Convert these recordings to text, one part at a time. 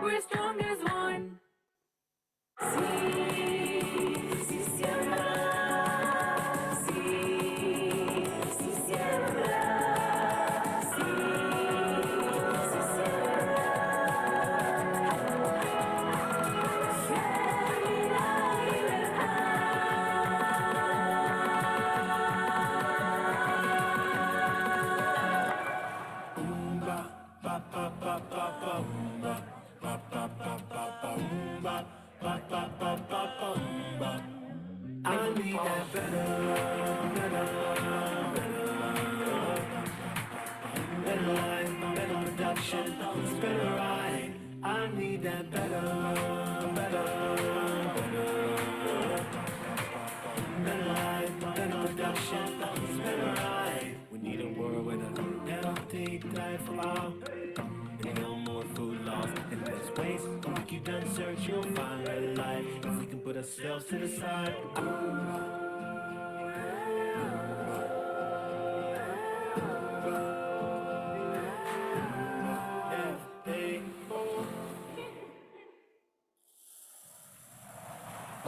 we're strong as one. I need that better life, better production, better ride. I need that better life, better production, better ride. We need a world with a healthy diet for all. No more food loss and less waste. If we keep down search, you'll find real life. If we can put ourselves to the side.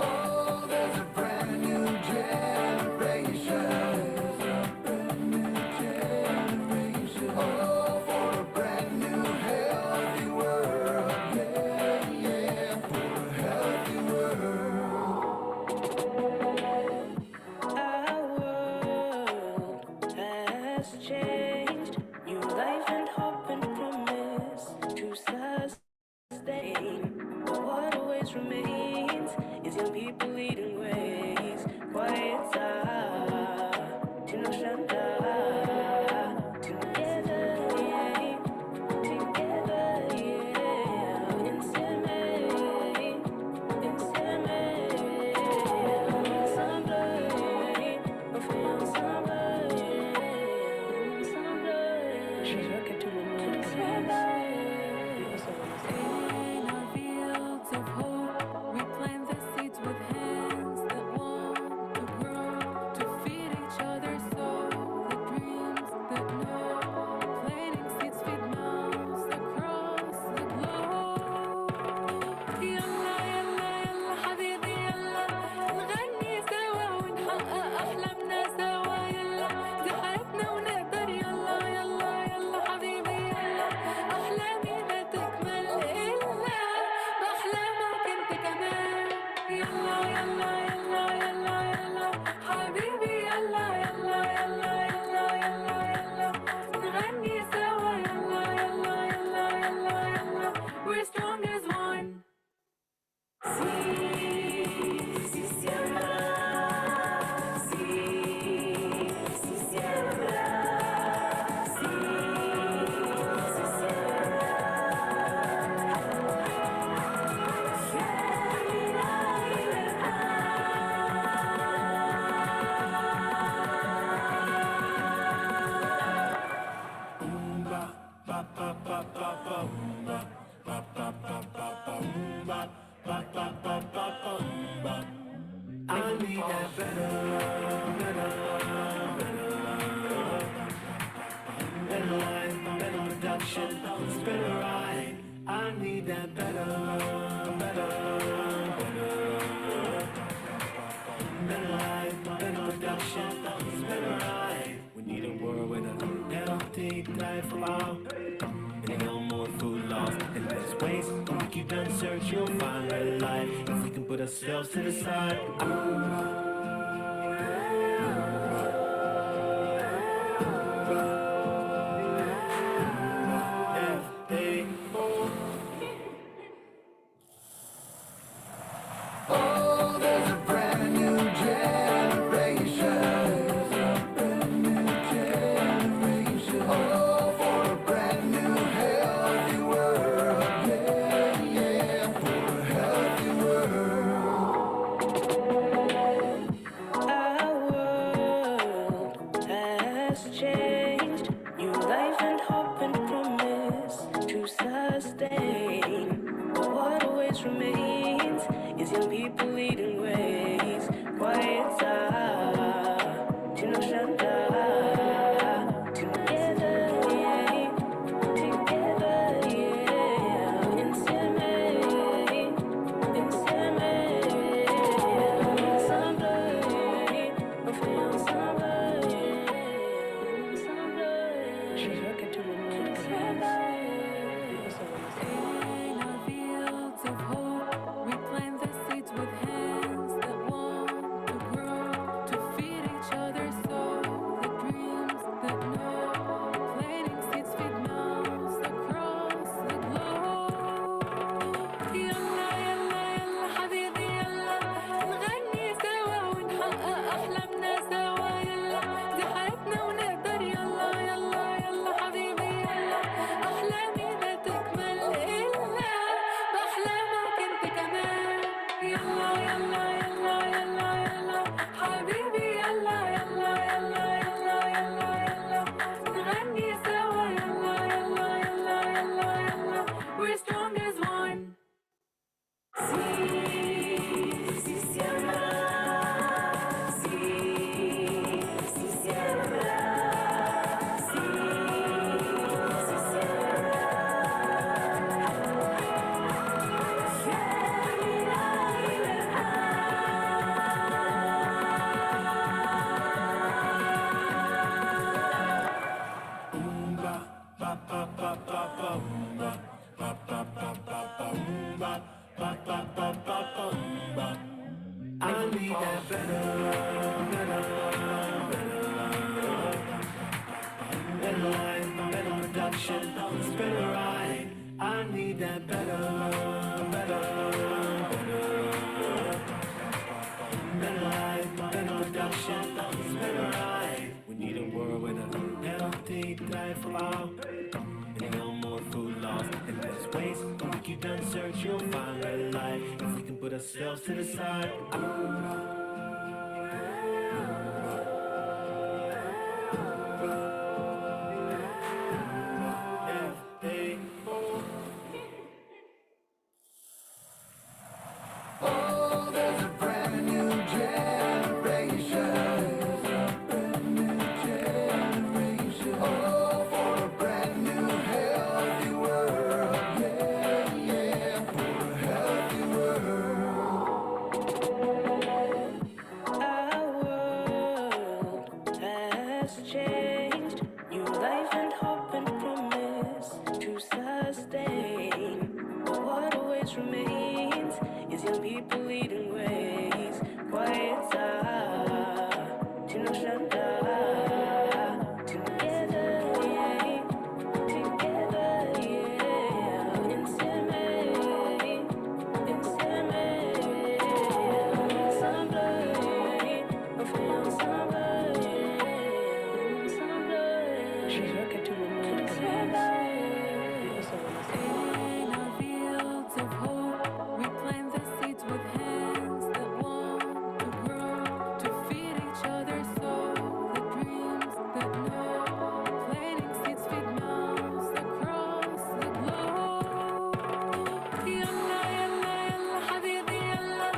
Oh, there's a brand new generation. Oh, for a brand new healthy world. Yeah, yeah, for a healthy world. Our world has changed. New life and hope and promise to sustain. But what always remains is young people leading ways. Quiet to no shanda. Together, yeah. Together, yeah. In Seme, In our fields of hope, we plant the seeds with hands that want to grow, to feed each other, sow the dreams that know. Planting seeds feed mouths across the globe. يلا يلا يلا حبيبي يلا نغني سوا ونحقق أحلامنا سوا. يلا دي حياتنا ونقدر. يلا يلا يلا حبيبي يلا أحلامي ما تكمل إلا بأحلامك أنت كمان. يلا يلا يلا يلا يلا حبيبي يلا يلا يلا يلا يلا يلا نغني سوا. يلا يلا يلا يلا يلا we're strong as one. I need that better life, better production, better ride. I need that better life, better production, better ride. We need a world with a healthy diet for all. No more food loss and less waste. If we keep down search, you'll find real life. If we can put ourselves to the side. Oh, there's a brand new generation. Oh, for a brand new healthy world. Yeah, yeah, for a healthy world. our world has changed. New life and hope and promise to sustain. But what always remains is young people leading ways. Quiet to no shanda. Together, yeah. Together, yeah. In Seme. I need that better, better life, better production, it's better right. I need that better, better life, better production, it's better right. We need a world with a healthy diet for all, and no more food loss and less waste. When we keep done search, you'll find better life. If we can put ourselves to the side. Changed, new life and hope and promise to sustain. But what always remains is young people leading ways. Quiet Tinoshanda, together, yeah, together, yeah, in Seme, ensemble, ensemble. In our fields of hope, we plant the seeds with hands that want to grow, to feed each other so the dreams that know. Planting seeds feed mouths across the globe. يلا يلا يلا حبيبي يلا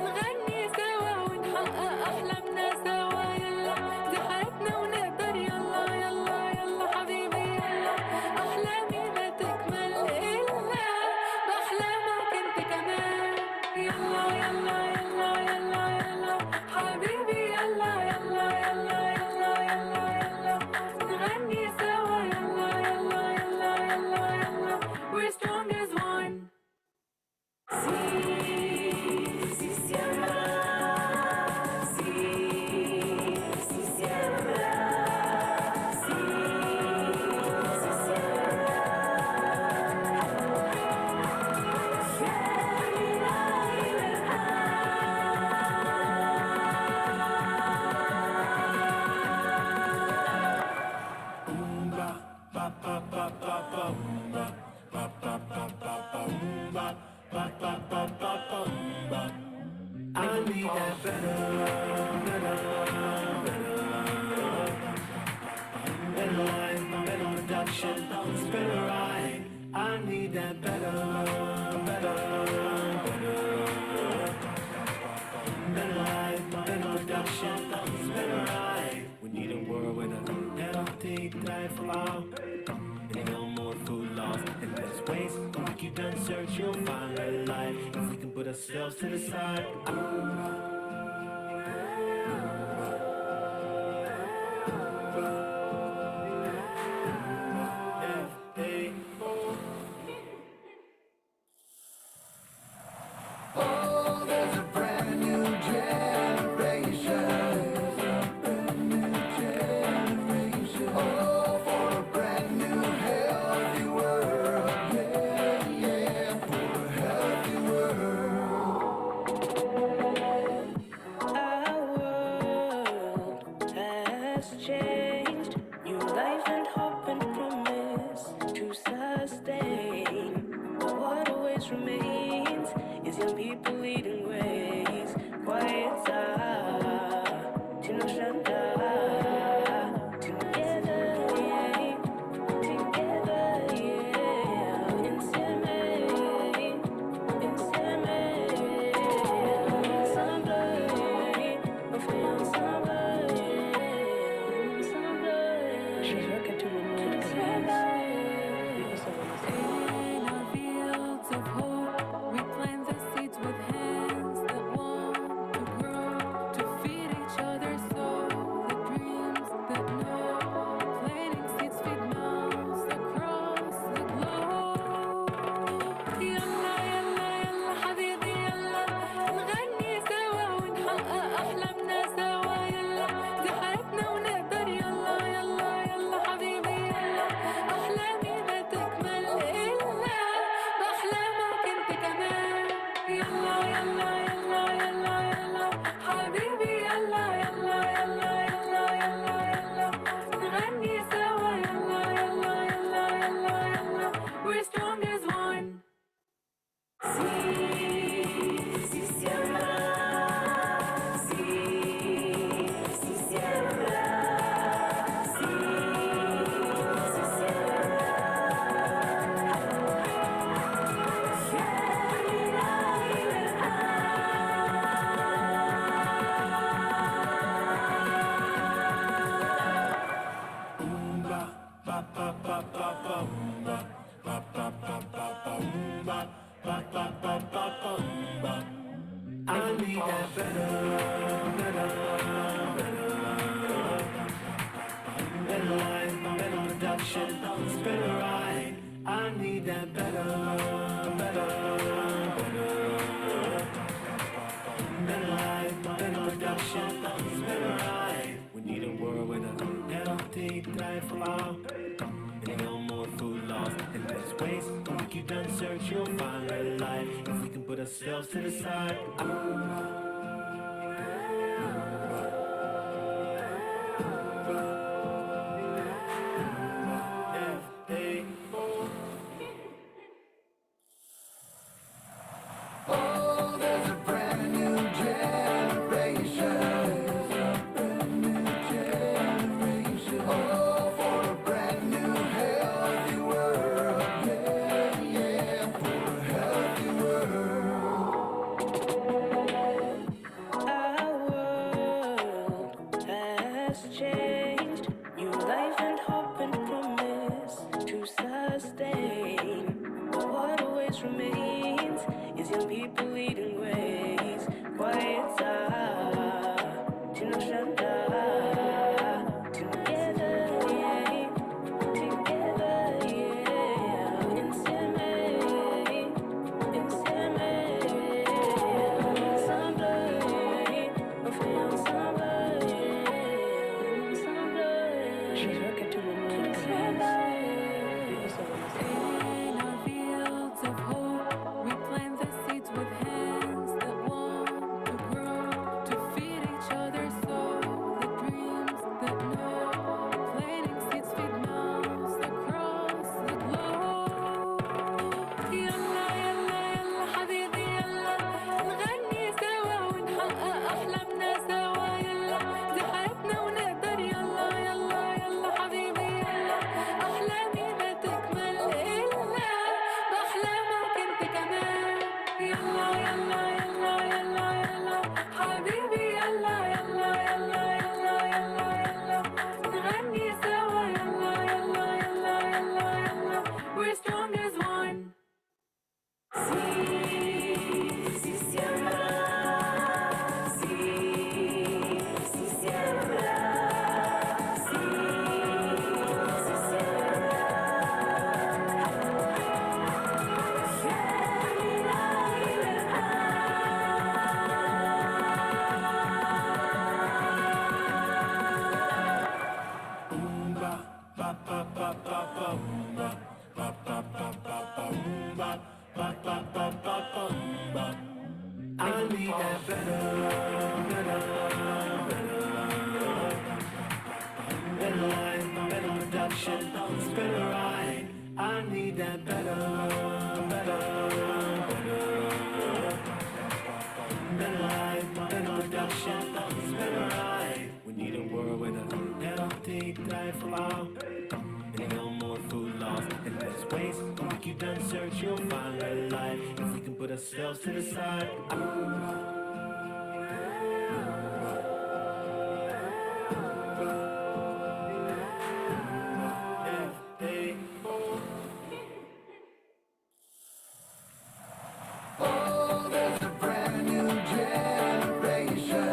نغني سوا ونحقق أحلامنا سوا يلا دي حياتنا ونقدر يلا يلا يلا حبيبي يلا أحلامي ما تكمل إلا بأحلامك أنت كمان يلا يلا يلا يلا يلا حبيبي يلا يلا يلا يلا يلا يلا نغني سوا يلا يلا يلا يلا يلا We're strong as one. Si siembra, si siembra, si I need that better, better life, better production, it's better right. I need that better, better life, better production, it's better right. We need a world with a healthy diet for all, and no more food loss and less waste. When we keep done search, you'll find better life. If we can put ourselves to the side. Our world has changed, new life and hope and promise to sustain. But what always remains is young people leading ways. Quiet Tinoshanda, together, yeah, together, yeah, in Seme, In our fields of hope, we plant the seeds with hands that want to grow, to feed each other so the dreams يلا يلا يلا يلا حبيبي يلا يلا يلا يلا يلا يلا نغني سوا يلا يلا يلا يلا يلا we're strong as one. Si, si siembra, si, si siembra, si, si I need that better, better life, better production, it's better right. I need that better, better life, better production, it's better right. We need a world with a healthy diet for all. And no more food loss and less waste. When we keep on search, you'll find real life. If we can put ourselves to the side. Oh, there's a brand new generation. Oh, for a brand new healthy world. Yeah, yeah, for a healthy world. Our world has changed. New life and hope and promise to sustain. But what always remains is young people leading ways. Quiet time to no shut together, yeah. Together, yeah. Inseminate, inseminate. Ensemble, on fait ensemble, yeah. Ensemble. She's working to remove In our fields of hope, we plant the seeds with hands that want to grow, to feed each other so the dreams that know. Planting seeds feed mouths across the globe. يلا يلا يلا حبيبي يلا نغني سوا ونحقق أحلامنا سوا يلا دي حياتنا ونقدر يلا يلا يلا حبيبي يلا أحلامي ما تكمل إلا بأحلامك أنت كمان يلا يلا يلا يلا يلا حبيبي يلا يلا يلا يلا يلا يلا نغني سوا يلا يلا يلا يلا يلا we're strong as one. Si, si siembra, si, si siembra, si, si siembra. I need that better, better life, better production, it's better right. I need that better, better life, better production, it's better right. We need a world with a healthy diet for all. And no more food loss and less waste. When we keep on search, you'll find real life. If we can put ourselves to the side. Oh, there's a brand new generation.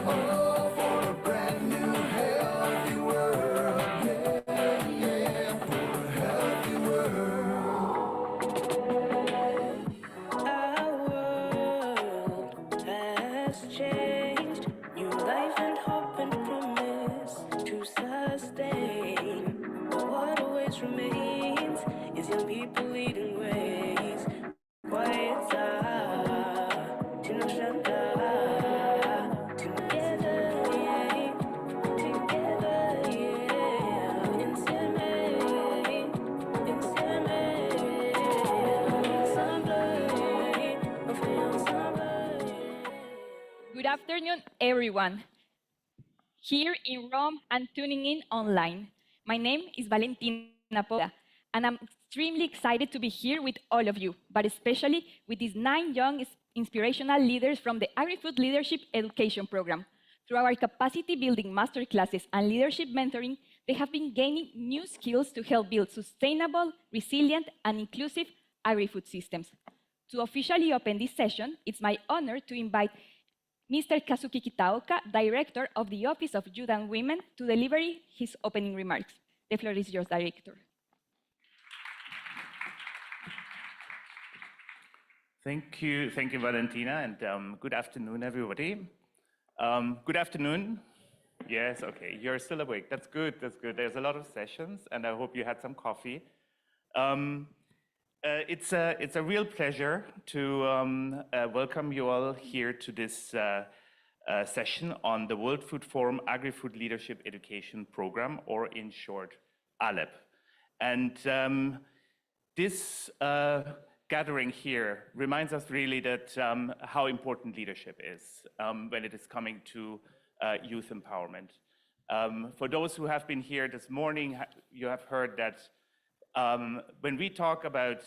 Oh, for a brand new healthy world. Yeah, yeah, for a healthy world. Our world has changed. New life and hope and promise to sustain. But what always remains is young people leading ways. afternoon, everyone, here in Rome and tuning in online. My name is Valentina Poda, and I'm extremely excited to be here with all of you, but especially with these 9 young inspirational leaders from the Agrifood Leadership Education Programme. Through our capacity building masterclasses and leadership mentoring, they have been gaining new skills to help build sustainable, resilient, and inclusive agri-food systems. To officially open this session, it's my honor to invite Mr. Kazuki Kitaoka, Director of the Office of Youth and Women, to deliver his opening remarks. The floor is yours, Director. Thank you, Valentina, and good afternoon, everybody. Good afternoon. Yes, okay, you're still awake. That's good, that's good. There's a lot of sessions, and I hope you had some coffee. It's a real pleasure to welcome you all here to this session on the World Food Forum Agri-Food Leadership Education Programme, or in short, ALEP. And this gathering here reminds us really that how important leadership is when it is coming to youth empowerment. For those who have been here this morning, you have heard that when we talk about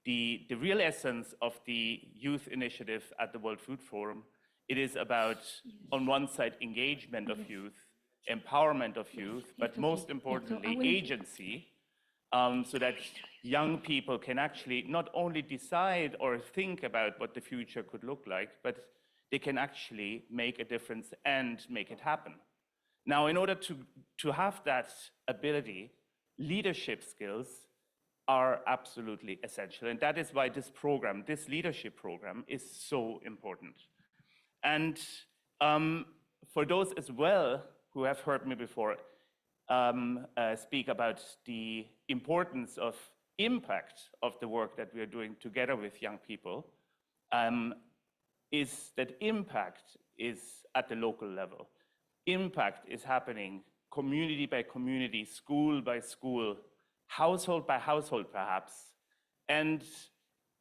the real essence of the youth initiative at the World Food Forum, it is about, on one side, engagement of youth, empowerment of youth, but most importantly, agency, so that young people can actually not only decide or think about what the future could look like, but they can actually make a difference and make it happen. Now, in order to have that ability, leadership skills are absolutely essential. And that is why this program, this leadership program, is so important. And for those as well who have heard me before speak about the importance of impact of the work that we are doing together with young people, is that impact is at the local level. Impact is happening community by community, school by school, household by household perhaps. And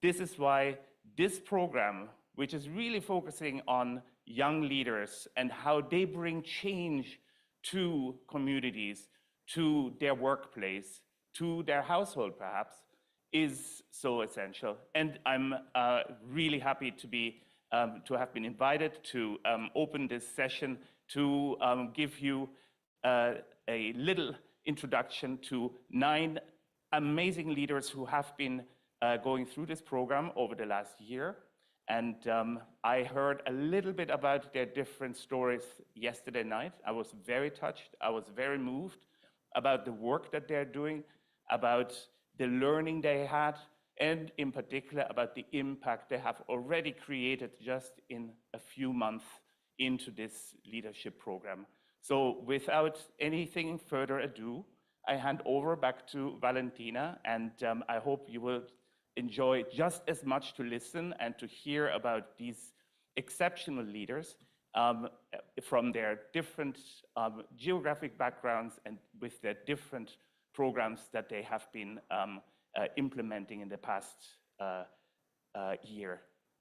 this is why this program, which is really focusing on young leaders and how they bring change to communities, to their workplace, to their household perhaps, is so essential. And I'm really happy to have been invited to open this session to give you a little introduction to 9 amazing leaders who have been going through this program over the last year. And I heard a little bit about their different stories yesterday night. I was very touched. I was very moved about the work that they're doing, about the learning they had, and in particular about the impact they have already created just in a few months into this leadership program. So without anything further ado, I hand over back to Valentina, and I hope you will enjoy just as much to listen and to hear about these exceptional leaders from their different geographic backgrounds and with their different programs that they have been implementing in the past year.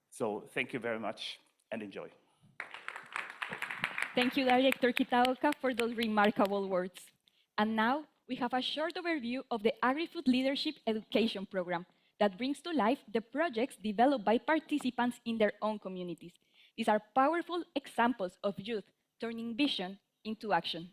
So thank you very much and enjoy. Thank you, Director Kitaoka, for those remarkable words. And now we have a short overview of the Agri-Food Leadership Education Programme that brings to life the projects developed by participants in their own communities. These are powerful examples of youth turning vision into action.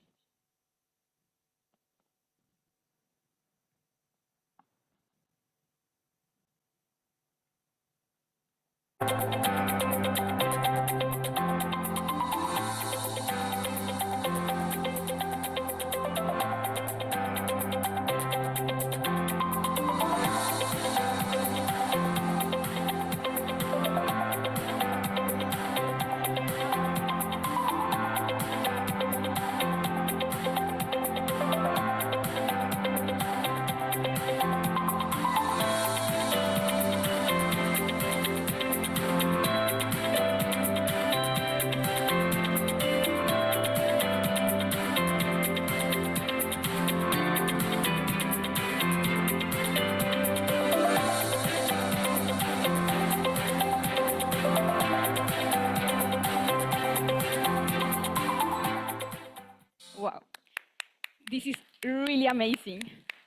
this is really amazing.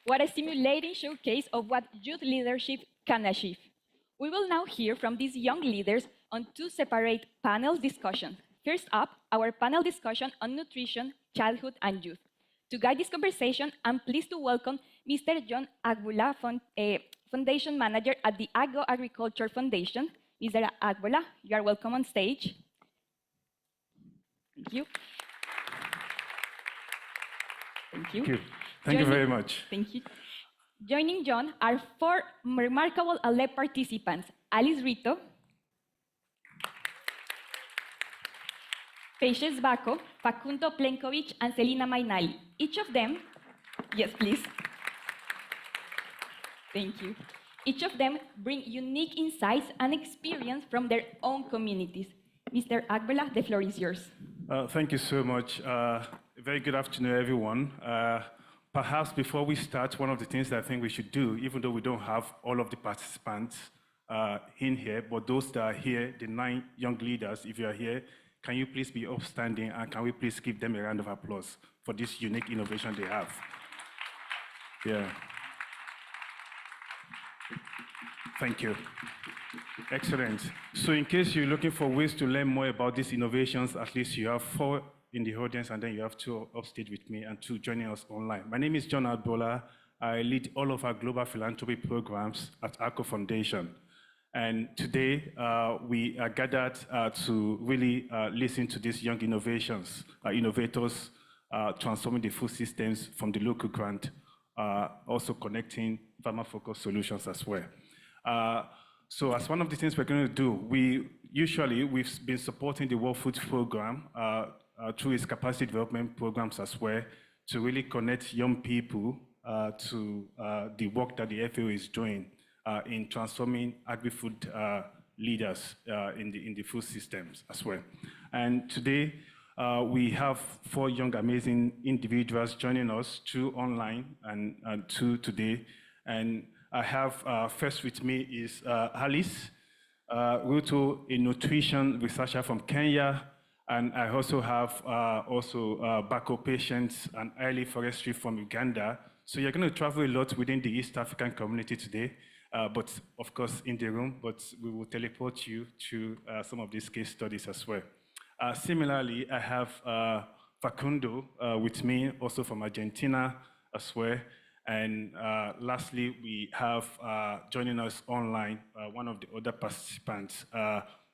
What a stimulating showcase of what youth leadership can achieve. We will now hear from these young leaders on two separate panel discussions. First up, our panel discussion on nutrition, childhood, and youth. To guide this conversation, I'm pleased to welcome Mr. John Agboola, Foundation Manager at the Agriculture Foundation. Mr. Agboola, you are welcome on stage. Thank you. Thank you. Thank you very much. Thank you. Joining John are four remarkable ALEP participants: Alice Rito, Patience Baco, Facundo Plenkovic, and Selina Mainali. Each of them, yes, please. Thank you. Each of them bring unique insights and experience from their own communities. Mr. Agboola, the floor is yours. Thank you so much. Very good afternoon, everyone. Perhaps before we start, one of the things that I think we should do, even though we don't have all of the participants in here, but those that are here, the 9 young leaders, if you are here, can you please be upstanding, and can we please give them a round of applause for this unique innovation they have? Yeah. Thank you. Excellent. So in case you're looking for ways to learn more about these innovations, at least you have 4 in the audience, and then you have 2 upstage with me and 2 joining us online. My name is John Agboola. I lead all of our global philanthropy programs at Agrifood Foundation. And today, we are gathered to really listen to these young innovators transforming the food systems from the local grant, also connecting farmer-focused solutions as well. So as one of the things we're going to do, we've been supporting the World Food Programme through its capacity development programs as well, to really connect young people to the work that the FAO is doing in transforming agri-food leaders in the food systems as well. And today, we have 4 young, amazing individuals joining us, 2 online and 2 today. And I have first with me is Alice Ruto, a nutrition researcher from Kenya. And I also have Bako Patience and Early Forestry from Uganda. So you're going to travel a lot within the East African community today, but of course in the room, but we will teleport you to some of these case studies as well. Similarly, I have Facundo with me, also from Argentina as well. And lastly, we have joining us online, one of the other participants,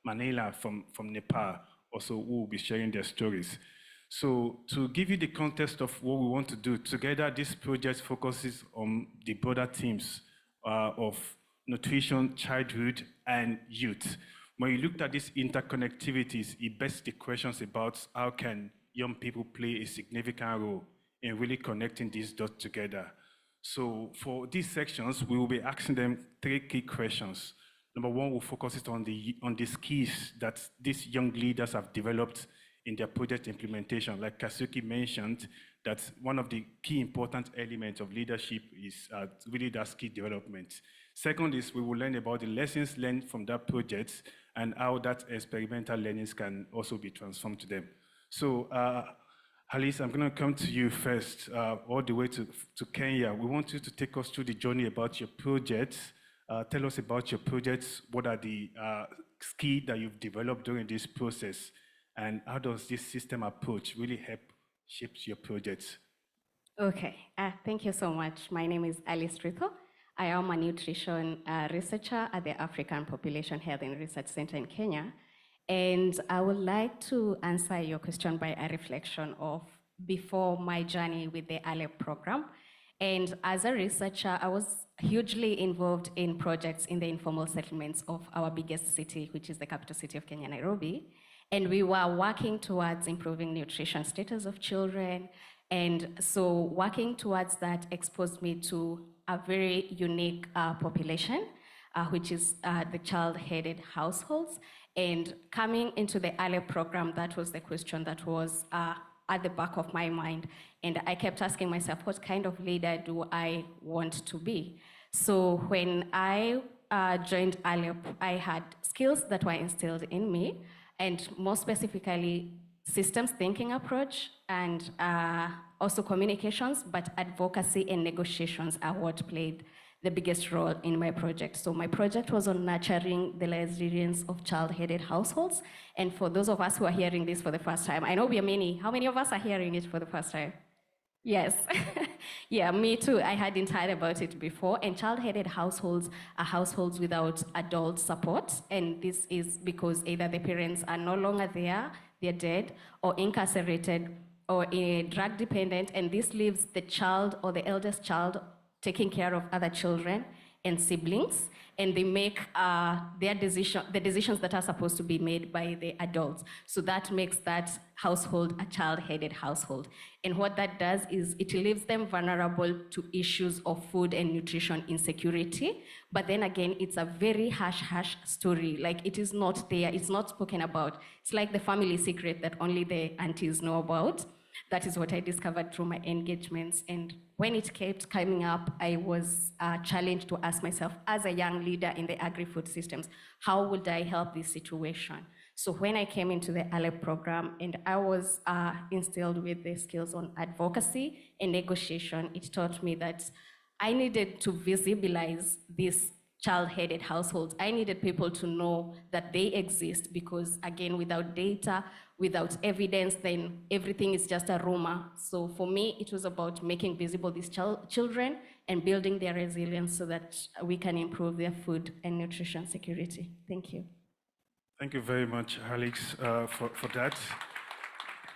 Manila from Nepal, also who will be sharing their stories. So to give you the context of what we want to do, together this project focuses on the broader themes of nutrition, childhood, and youth. When you looked at these interconnectivities, it begs the questions about how can young people play a significant role in really connecting these dots together. So for these sections, we will be asking them 3 key questions. Number 1, we'll focus on the skills that these young leaders have developed in their project implementation. Like Kasuki mentioned, that one of the key important elements of leadership is really that skill development. Second is we will learn about the lessons learned from that project and how that experimental learnings can also be transformed to them. So Alice, I'm going to come to you first, all the way to Kenya. We want you to take us through the journey about your projects. Tell us about your projects. What are the skills that you've developed during this process? And how does this system approach really help shape your projects? Okay, thank you so much. My name is Alice Rito. I am a nutrition researcher at the African Population Health and Research Center in Kenya. And I would like to answer your question by a reflection of before my journey with the ALEP program. And as a researcher, I was hugely involved in projects in the informal settlements of our biggest city, which is the capital city of Kenya, Nairobi. And we were working towards improving nutrition status of children. And so working towards that exposed me to a very unique population, which is the child-headed households. And coming into the ALEP program, that was the question that was at the back of my mind. And I kept asking myself, what kind of leader do I want to be? So when I joined ALEP, I had skills that were instilled in me, and more specifically, systems thinking approach and Also communications, but advocacy and negotiations are what played the biggest role in my project. So my project was on nurturing the resilience of child-headed households. And for those of us who are hearing this for the first time, I know we are many. How many of us are hearing it for the first time? Yes. Yeah, me too. I hadn't heard about it before. And child-headed households are households without adult support. And this is because either the parents are no longer there, they're dead, or incarcerated, or drug dependent. And this leaves the child or the eldest child taking care of other children and siblings, and they make the decisions that are supposed to be made by the adults. So that makes that household a child-headed household. And what that does is it leaves them vulnerable to issues of food and nutrition insecurity. But then again, it's a very hush-hush story. Like, it is not there, it's not spoken about. It's like the family secret that only the aunties know about. That is what I discovered through my engagements. And when it kept coming up, I was challenged to ask myself, as a young leader in the agri-food systems, how would I help this situation? So when I came into the ALEP program and I was instilled with the skills on advocacy and negotiation, it taught me that I needed to visibilize these child-headed households. I needed people to know that they exist because, again, without data, without evidence, then everything is just a rumor. So for me, it was about making visible these children and building their resilience so that we can improve their food and nutrition security. Thank you. Thank you very much, Alex, for that.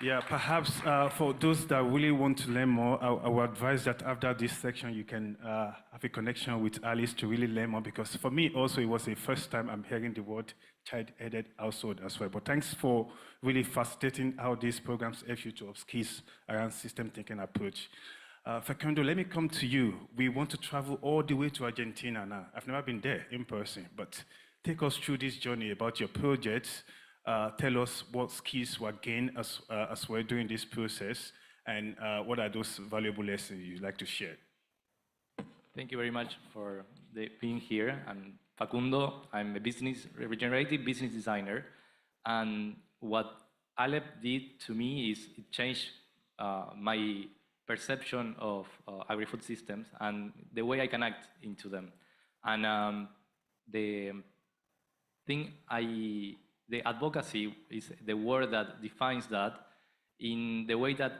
Yeah, perhaps for those that really want to learn more, I would advise that after this section, you can have a connection with Alice to really learn more, because for me also, it was the first time I'm hearing the word child-headed household as well. But thanks for really facilitating how these programs help you to upskill around system thinking approach. Facundo, let me come to you. We want to travel all the way to Argentina now. I've never been there in person, but take us through this journey about your projects. Tell us what skills were gained as well during this process, and what are those valuable lessons you'd like to share? Thank you very much for being here. I'm Facundo. I'm a regenerative business designer. And what ALEP did to me is it changed my perception of agri-food systems and the way I can act into them. And the advocacy is the word that defines that, in the way that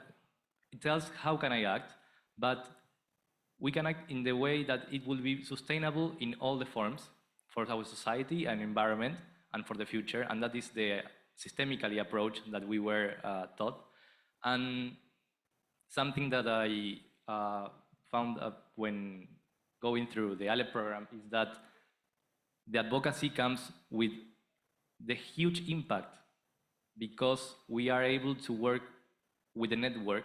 it tells how can I act, but we can act in the way that it will be sustainable in all the forms for our society and environment and for the future, and that is the systemically approach that we were taught. And something that I found when going through the ALEP program is that the advocacy comes with the huge impact, because we are able to work with a network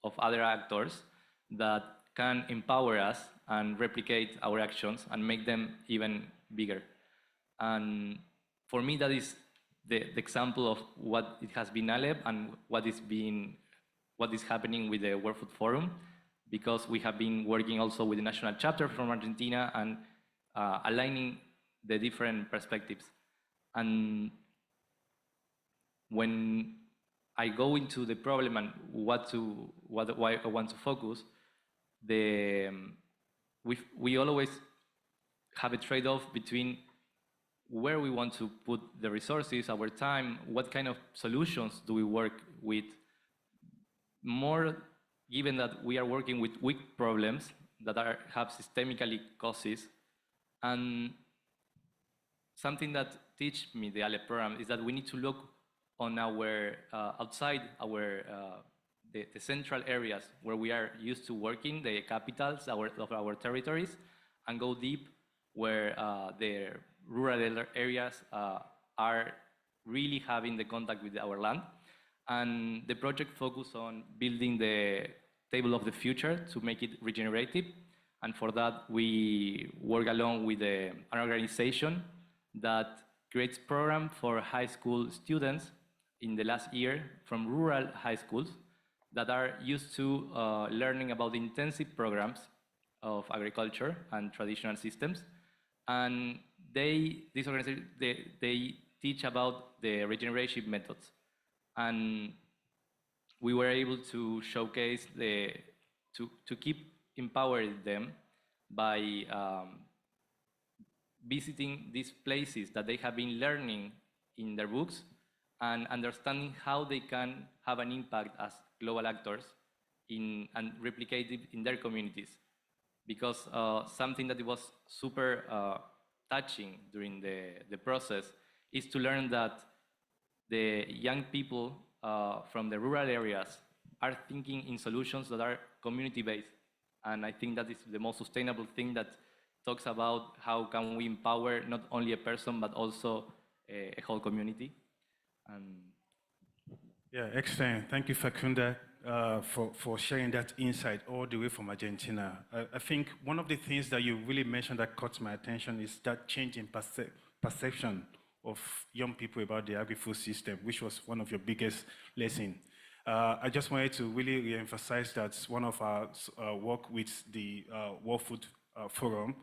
of other actors that can empower us and replicate our actions and make them even bigger. And for me, that is the example of what it has been ALEP and what is happening with the World Food Forum, because we have been working also with the national chapter from Argentina and aligning the different perspectives. And when I go into the problem and what I want to focus, we always have a trade-off between where we want to put the resources, our time, what kind of solutions do we work with, more given that we are working with weak problems that have systemically causes. And something that teach me the ALEP program is that we need to look on our outside our the central areas where we are used to working, the capitals of our territories, and go deep where the rural areas are really having the contact with our land. And the project focused on building the table of the future to make it regenerative. And for that, we work along with an organization that creates program for high school students in the last year from rural high schools that are used to learning about the intensive programs of agriculture and traditional systems. And this organization, they teach about the regenerative methods. And we were able to showcase to keep empowering them by visiting these places that they have been learning in their books and understanding how they can have an impact as global actors and replicate it in their communities. Because something that was super touching during the process is to learn that the young people from the rural areas are thinking in solutions that are community-based. And I think that is the most sustainable thing that talks about how can we empower not only a person, but also a whole community. Yeah, excellent. Thank you, Facunda, for sharing that insight all the way from Argentina. I think one of the things that you really mentioned that caught my attention is that change in perception of young people about the agri-food system, which was one of your biggest lessons. I just wanted to really re-emphasize that one of our work with the World Food Forum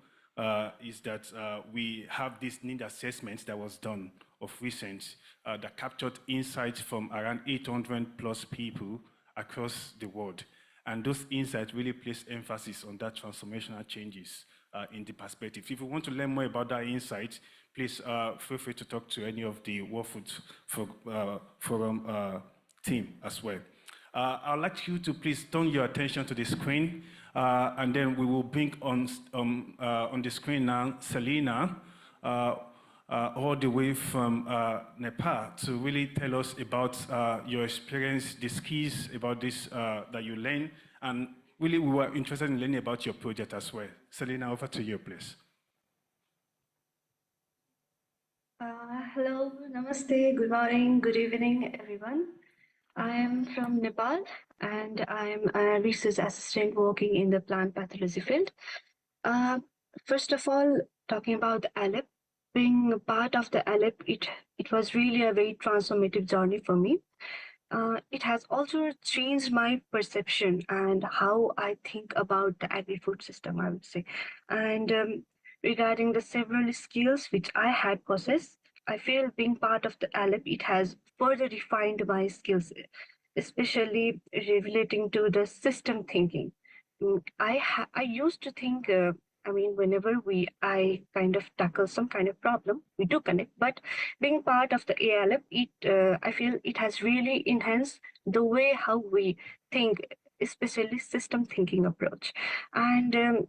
is that we have this need assessment that was done of recent that captured insights from around 800 plus people across the world. And those insights really place emphasis on that transformational changes in the perspective. If you want to learn more about that insight, please feel free to talk to any of the World Food Forum team as well. I'd like you to please turn your attention to the screen, and then we will bring on the screen now Selena, all the way from Nepal, to really tell us about your experience, the skills about this that you learned, and really we were interested in learning about your project as well. Selena, over to you, please. Hello, namaste, good morning, good evening, everyone. I am from Nepal and I'm a research assistant working in the plant pathology field. First of all, talking about the ALEP, being a part of the ALEP, it was really a very transformative journey for me. It has also changed my perception and how I think about the agri-food system, I would say. And regarding the several skills which I had possessed, I feel being part of the ALEP, it has further refined my skills, especially relating to the system thinking. I used to think, whenever I kind of tackle some kind of problem, we do connect. But being part of the ALF, I feel it has really enhanced the way how we think, especially system thinking approach. And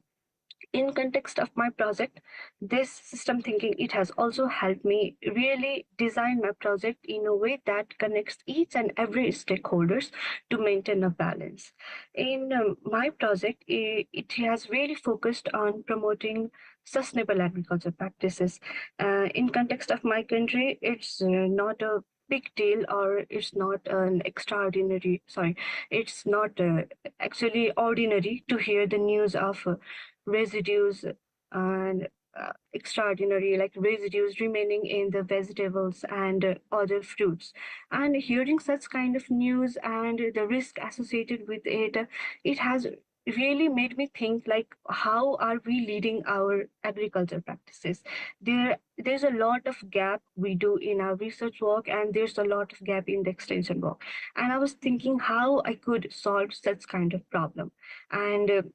in context of my project, this system thinking, it has also helped me really design my project in a way that connects each and every stakeholders to maintain a balance. In my project, it has really focused on promoting sustainable agriculture practices. In context of my country, it's not a big deal, or it's not an extraordinary, sorry, it's not actually ordinary to hear the news of residues and extraordinary, like residues remaining in the vegetables and other fruits. And hearing such kind of news and the risk associated with it, it has really made me think, like, how are we leading our agriculture practices? There's a lot of gap we do in our research work, and there's a lot of gap in the extension work. And I was thinking how I could solve such kind of problem. And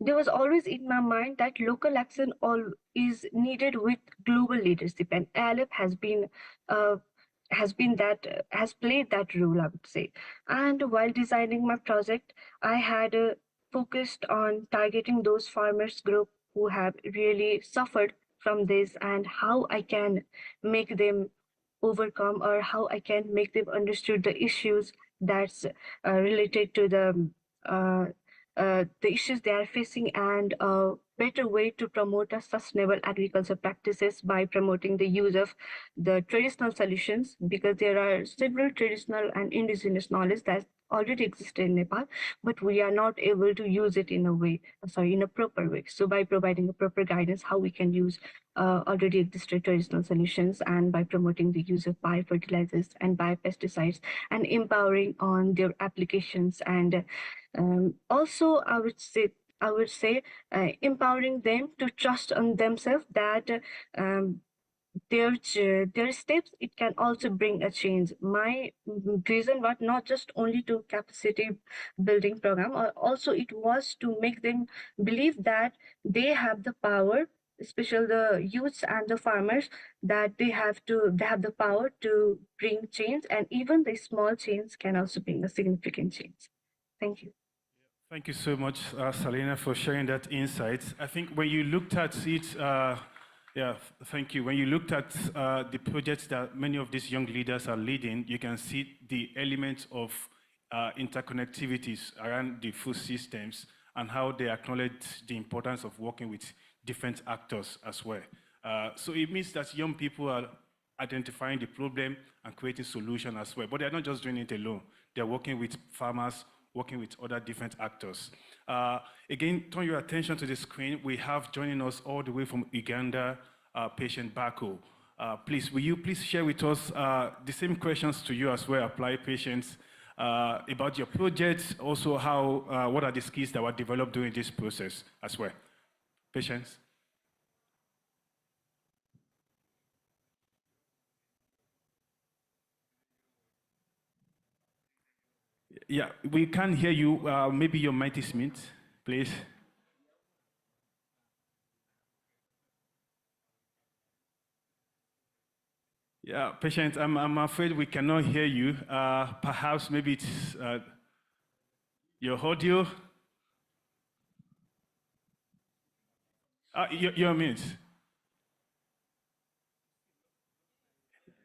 there was always in my mind that local action all is needed with global leadership, and ALF has been has played that role, I would say. And while designing my project, I had focused on targeting those farmers group who have really suffered from this, and how I can make them overcome, or how I can make them understood the issues that's related to the issues they are facing, and a better way to promote a sustainable agriculture practices by promoting the use of the traditional solutions, because there are several traditional and indigenous knowledge that already exist in Nepal, but we are not able to use it in a proper way. So by providing a proper guidance how we can use already existing traditional solutions, and by promoting the use of biofertilizers and biopesticides, and empowering on their applications, and also I would say empowering them to trust on themselves, that their steps, it can also bring a change. My reason was not just only to capacity building program, or also it was to make them believe that they have the power, especially the youths and the farmers, that they have the power to bring change, and even the small change can also bring a significant change. Thank you. Thank you so much, Salena, for sharing that insight. I think when you looked at it, thank you. When you looked at the projects that many of these young leaders are leading, you can see the elements of interconnectivities around the food systems and how they acknowledge the importance of working with different actors as well. So it means that young people are identifying the problem and creating solutions as well. But they're not just doing it alone. They're working with farmers, working with other different actors. Again, turn your attention to the screen. We have joining us all the way from Uganda, Patient Bako. Please, will you please share with us the same questions to you as well, apply Patients, about your project, also how, what are the skills that were developed during this process as well. Patients. Yeah, we can't hear you. Maybe your mic is mute, please. Yeah, Patient, I'm afraid we cannot hear you. Perhaps maybe it's your audio. You're mute.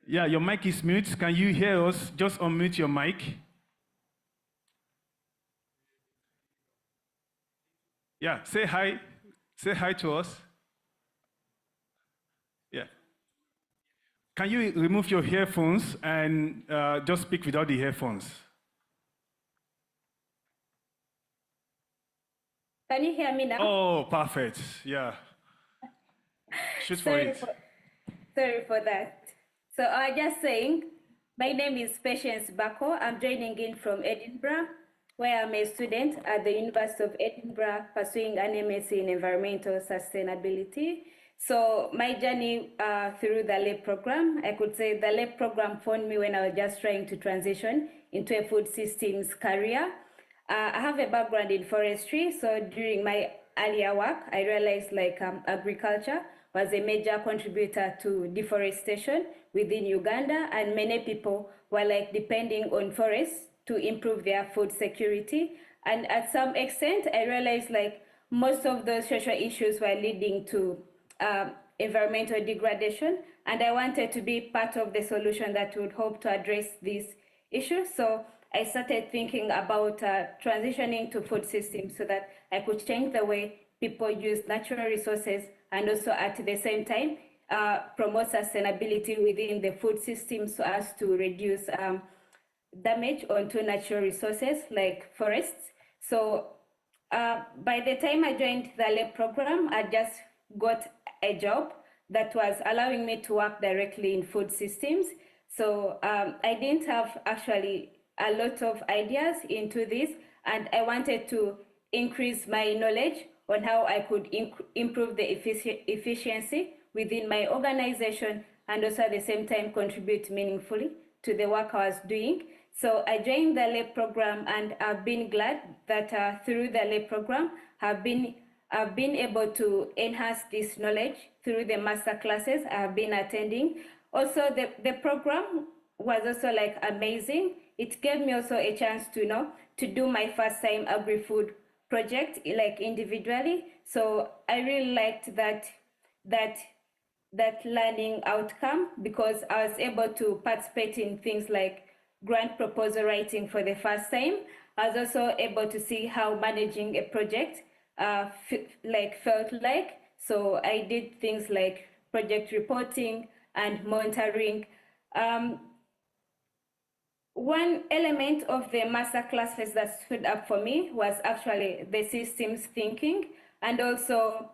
Yeah, your mic is mute. Can you hear us? Just unmute your mic. Yeah, say hi. Say hi to us. Yeah. Can you remove your earphones and just speak without the earphones? Can you hear me now? Oh, perfect. Yeah. Shoot for it. Sorry for that. So I was just saying, my name is Patience Bako. I'm joining in from Edinburgh, where I'm a student at the University of Edinburgh pursuing an MSc in Environmental Sustainability. So my journey through the LAB program, I could say the LAB program found me when I was just trying to transition into a food systems career. I have a background in forestry, so during my earlier work, I realized agriculture was a major contributor to deforestation within Uganda, and many people were depending on forests to improve their food security. And at some extent, I realized most of those social issues were leading to environmental degradation, and I wanted to be part of the solution that would help to address these issues. So I started thinking about transitioning to food systems so that I could change the way people use natural resources, and also at the same time promote sustainability within the food system so as to reduce damage onto natural resources like forests. So by the time I joined the LAB program, I just got a job that was allowing me to work directly in food systems. So I didn't have actually a lot of ideas into this, and I wanted to increase my knowledge on how I could improve the efficiency within my organization, and also at the same time contribute meaningfully to the work I was doing. So I joined the LAB program, and I've been glad that through the LAB program, I've been able to enhance this knowledge through the master classes I've been attending. Also, the program was also amazing. It gave me also a chance to do my first time agri-food project individually. So I really liked that learning outcome, because I was able to participate in things like grant proposal writing for the first time. I was also able to see how managing a project felt like. So I did things like project reporting and monitoring. One element of the master classes that stood up for me was actually the systems thinking, and also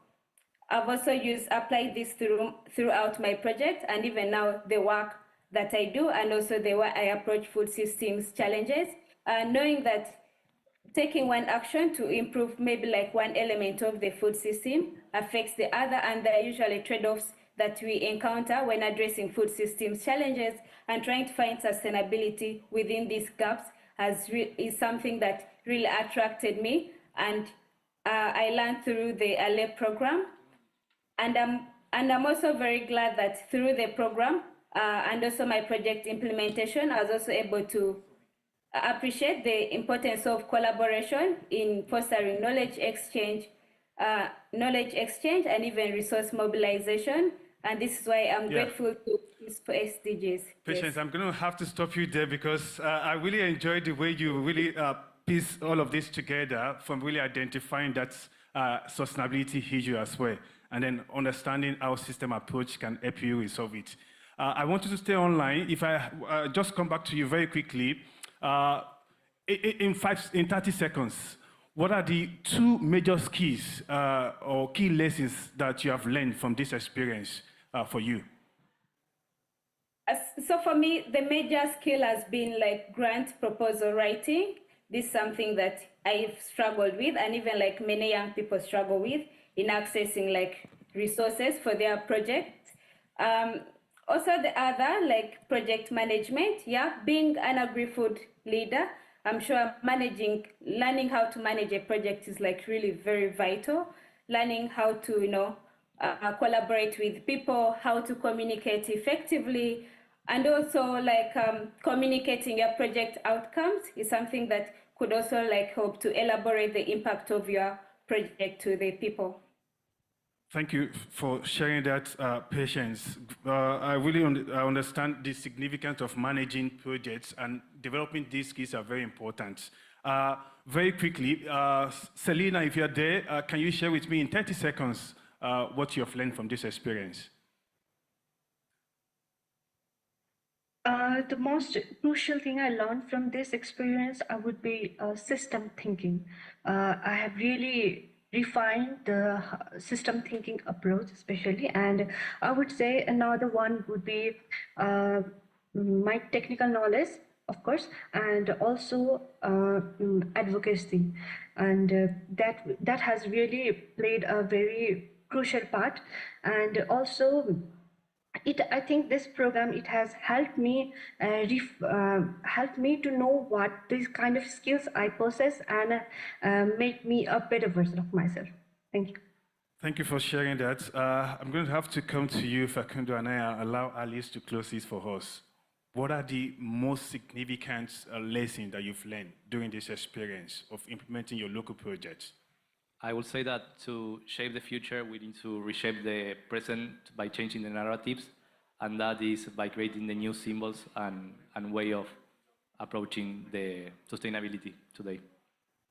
I've also applied this throughout my project, and even now the work that I do, and also the way I approach food systems challenges, knowing that taking one action to improve maybe one element of the food system affects the other, and there are usually trade-offs that we encounter when addressing food systems challenges and trying to find sustainability within these gaps is something that really attracted me, and I learned through the ALEP program. And I'm also very glad that through the program and also my project implementation, I was also able to appreciate the importance of collaboration in fostering knowledge exchange, and even resource mobilization. And this is why I'm grateful to these SDGs. Patience, Yes. I'm going to have to stop you there because I really enjoyed the way you really piece all of this together from really identifying that sustainability issue as well, and then understanding how system approach can help you resolve it. I want you to stay online. If I just come back to you very quickly, in 30 seconds, what are the two major skills or key lessons that you have learned from this experience for you? So for me, the major skill has been like grant proposal writing. This is something that I've struggled with, and even like many young people struggle with in accessing like resources for their projects. Also the other, like project management, being an agri-food leader, I'm sure learning how to manage a project is like really very vital. Learning how to, collaborate with people, how to communicate effectively, and also like communicating your project outcomes is something that could also like help to elaborate the impact of your project to the people. Thank you for sharing that, Patience. I really understand the significance of managing projects, and developing these skills are very important. Very quickly, Selena, if you're there, can you share with me in 30 seconds what you have learned from this experience? The most crucial thing I learned from this experience would be system thinking. I have really refined the system thinking approach, especially, and I would say another one would be my technical knowledge, of course, and also advocacy, and that has really played a very crucial part, and also. I think this program, it has helped me to know what these kind of skills I possess, and make me a better version of myself. Thank you. Thank you for sharing that. I'm going to have to come to you, Facundo, and I allow Alice to close this for us. What are the most significant lessons that you've learned during this experience of implementing your local projects? I would say that to shape the future, we need to reshape the present by changing the narratives, and that is by creating the new symbols and way of approaching the sustainability today.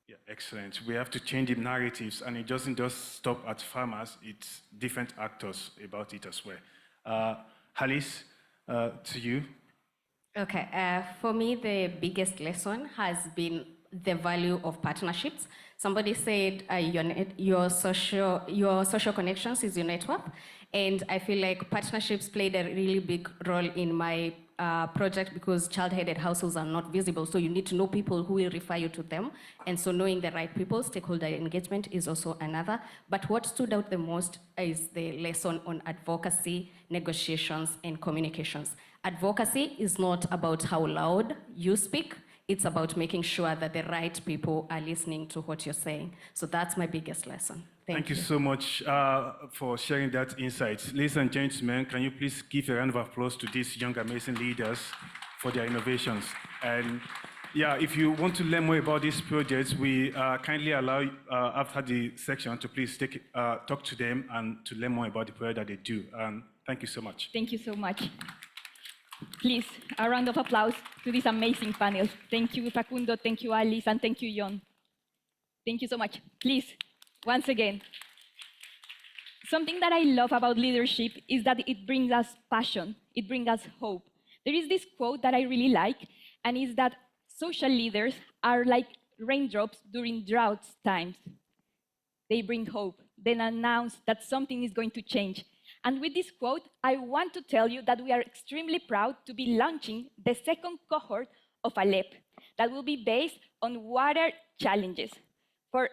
Yeah, excellent. We have to change the narratives, and it doesn't just stop at farmers, it's different actors about it as well. Alice, to you. Okay, for me, the biggest lesson has been the value of partnerships. Somebody said your social connections is your network, and I feel like partnerships played a really big role in my project, because child-headed households are not visible, so you need to know people who will refer you to them, and so knowing the right people, stakeholder engagement is also another. But what stood out the most is the lesson on advocacy, negotiations, and communications. Advocacy is not about how loud you speak, it's about making sure that the right people are listening to what you're saying. So that's my biggest lesson. Thank you so much for sharing that insight. Ladies and gentlemen, can you please give a round of applause to these young, amazing leaders for their innovations? And yeah, if you want to learn more about these projects, we kindly allow, after the section, to please talk to them and to learn more about the project that they do. Thank you so much. Thank you so much. Please, a round of applause to this amazing panel. Thank you, Facundo, thank you, Alice, and thank you, John. Thank you so much. Please, once again. Something that I love about leadership is that it brings us passion, it brings us hope. There is this quote that I really like, and is that social leaders are like raindrops during drought times. They bring hope, then announce that something is going to change. And with this quote, I want to tell you that we are extremely proud to be launching the second cohort of ALEP that will be based on water challenges. For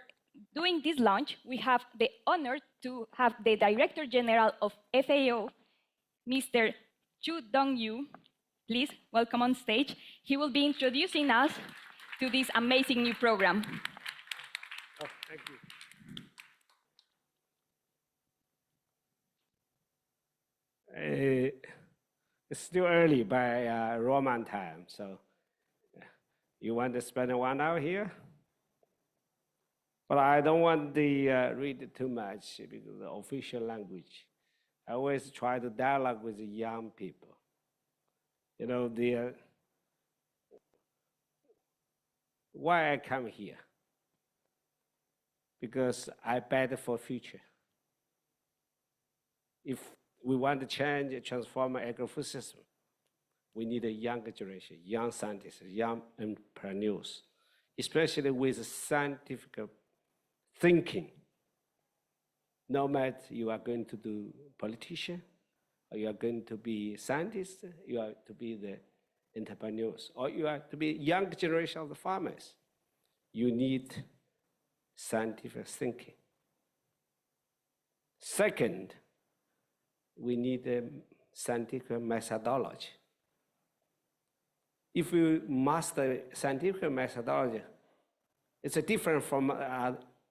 doing this launch, we have the honor to have the Director General of FAO, Mr. Chu Dong-yu. Please welcome on stage. He will be introducing us to this amazing new program. Oh, thank you. It's still early by Roman time, so you want to spend 1 hour here? But I don't want to read too much because the official language. I always try to dialogue with the young people. You know, why I come here? Because I bet for future. If we want to change, transform our agri-food system, we need a younger generation, young scientists, young entrepreneurs, especially with scientific thinking. No matter you are going to do politician, or you are going to be scientist, you are to be the entrepreneurs, or you are to be young generation of the farmers. You need scientific thinking. Second, we need a scientific methodology. If you master scientific methodology, it's different from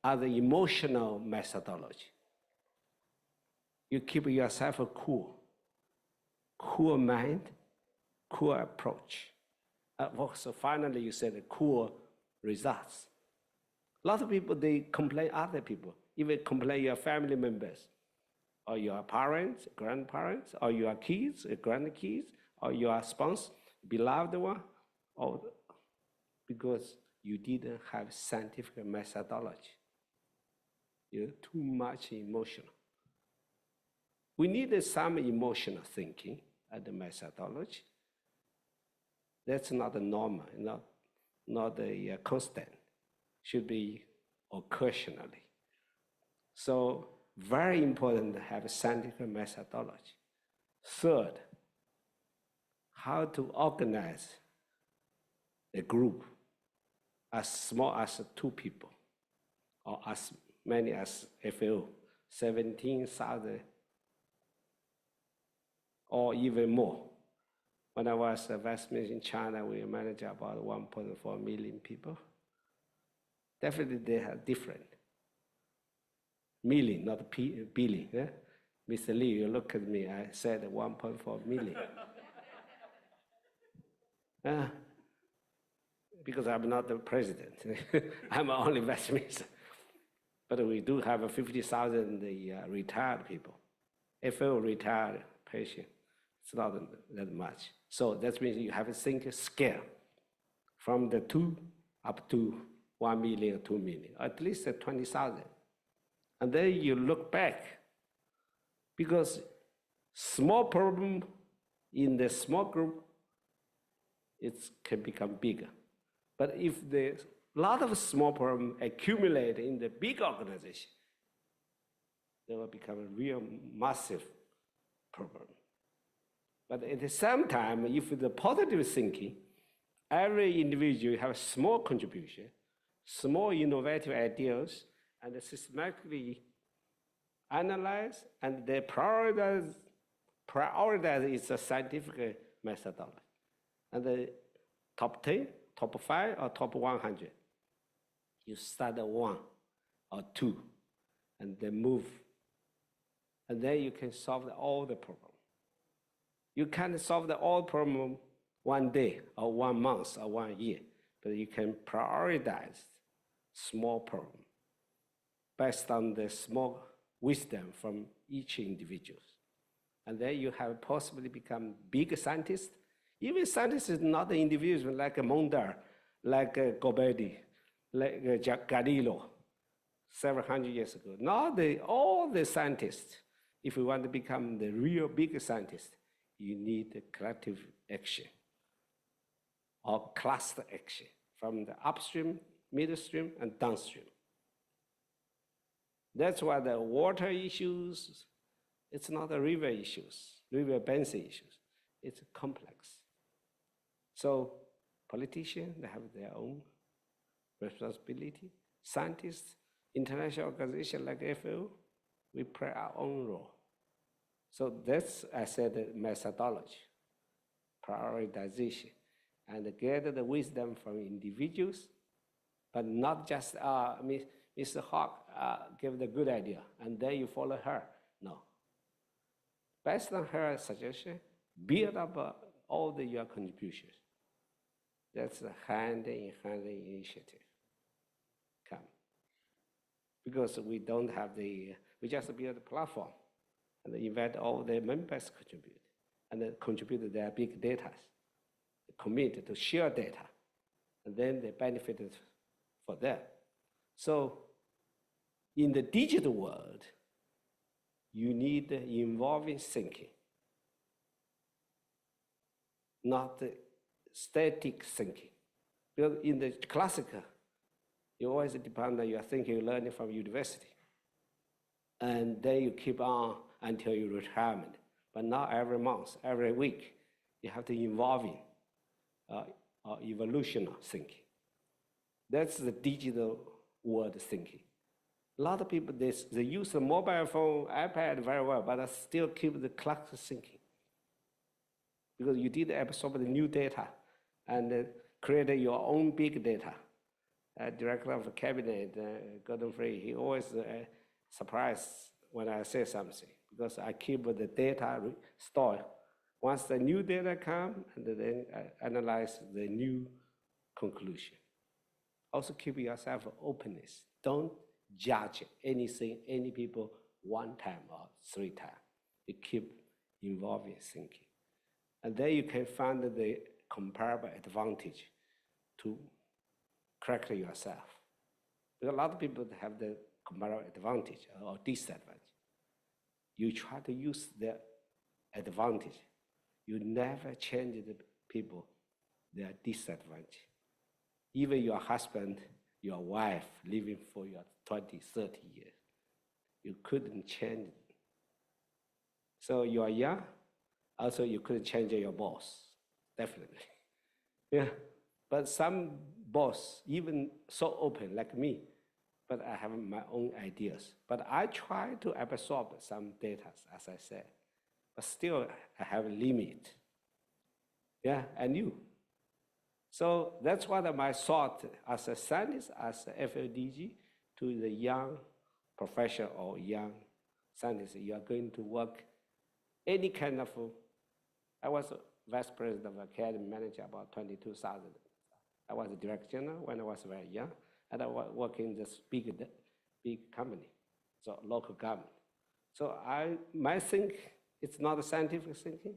other emotional methodology. You keep yourself cool mind, cool approach. So finally, you said cool results. A lot of people, they complain other people, even complain your family members, or your parents, grandparents, or your kids, grandkids, or your spouse, beloved one, or because you didn't have scientific methodology. You're too much emotional. We need some emotional thinking and the methodology. That's not a normal, not a constant. Should be occasionally. So very important to have a scientific methodology. Third, how to organize a group as small as 2 people, or as many as FAO, 17,000, or even more. When I was a vice minister in China, we managed about 1.4 million people. Definitely they are different. Million, not billion. Yeah? Mr. Lee, you look at me, I said 1.4 million. Because I'm not the president. I'm only vice minister. But we do have 50,000 retired people. FAO retired patient. It's not that much. So that means you have to think scale from the 2 up to 1 million, 2 million, at least 20,000. And then you look back, because small problem in the small group, it can become bigger. But if the lot of small problem accumulate in the big organization, they will become a real massive problem. But at the same time, if the positive thinking, every individual have a small contribution, small innovative ideas, and systematically analyze, and they prioritize is a scientific methodology. And the top 10, top 5, or top 100, you start at 1 or 2, and then move. And then you can solve all the problems. You can't solve all problem one day, or 1 month, or 1 year, but you can prioritize small problem based on the small wisdom from each individual. And then you have possibly become big scientists. Even scientists is not the individual like Mondar, like Goberdi, like Galileo, several hundred years ago. Not all the scientists. If you want to become the real big scientist, you need a collective action or cluster action from the upstream, midstream, and downstream. That's why the water issues, it's not the river issues, river basin issues. It's complex. So politicians, they have their own responsibility. Scientists, international organizations like FAO, we play our own role. So So that's, I said, the methodology, prioritization, and get the wisdom from individuals, but not just Mr. Hawk give the good idea, and then you follow her. No. Based on her suggestion, build up all your contributions. That's a hand-in-hand initiative. Come. Because we don't have we just build a platform and invite all the members contribute and then contribute their big data, commit to share data, and then they benefit for them. So in the digital world, you need involving thinking, not static thinking. Because in the classical, you always depend on your thinking, you learning from university. And then you keep on until your retirement. But now every month, every week, you have to involve in evolutionary thinking. That's the digital world thinking. A lot of people, they use the mobile phone, iPad very well, but they still keep the classical thinking. Because you did absorb the new data and create your own big data. Director of the cabinet, Gordon Frey, he always surprised when I say something, because I keep the data stored. Once the new data come, and then I analyze the new conclusion. Also keep yourself openness. Don't judge anything, any people one time or 3 times. You keep involving thinking. And then you can find the comparable advantage to correct yourself. Because a lot of people have the comparable advantage or disadvantage. You try to use their advantage. You never change the people, their disadvantage. Even your husband, your wife, living for your 20, 30 years, you couldn't change it. So you are young, also you couldn't change your boss, definitely. Yeah, but some boss, even so open like me, but I have my own ideas. But I try to absorb some data, as I said, but still I have a limit. Yeah, and you. So that's what my thought as a scientist, as a FLDG, to the young professional or young scientist. You are going to work any kind of, I was vice president of academy manager about 22,000. I was a director general when I was very young, and I work in this big company, so local government. So my think, it's not a scientific thinking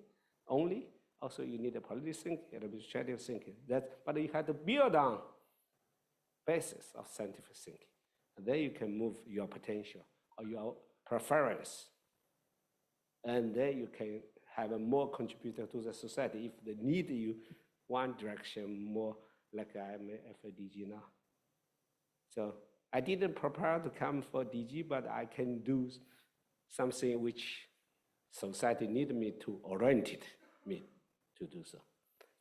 only. Also, you need a political thinking, administrative thinking. But you have to build on basis of scientific thinking. And then you can move your potential or your preference. And then you can have a more contributor to the society if they need you one direction more, like I am a FDG now. So I didn't prepare to come for DG, but I can do something which society need me to orient me to do so.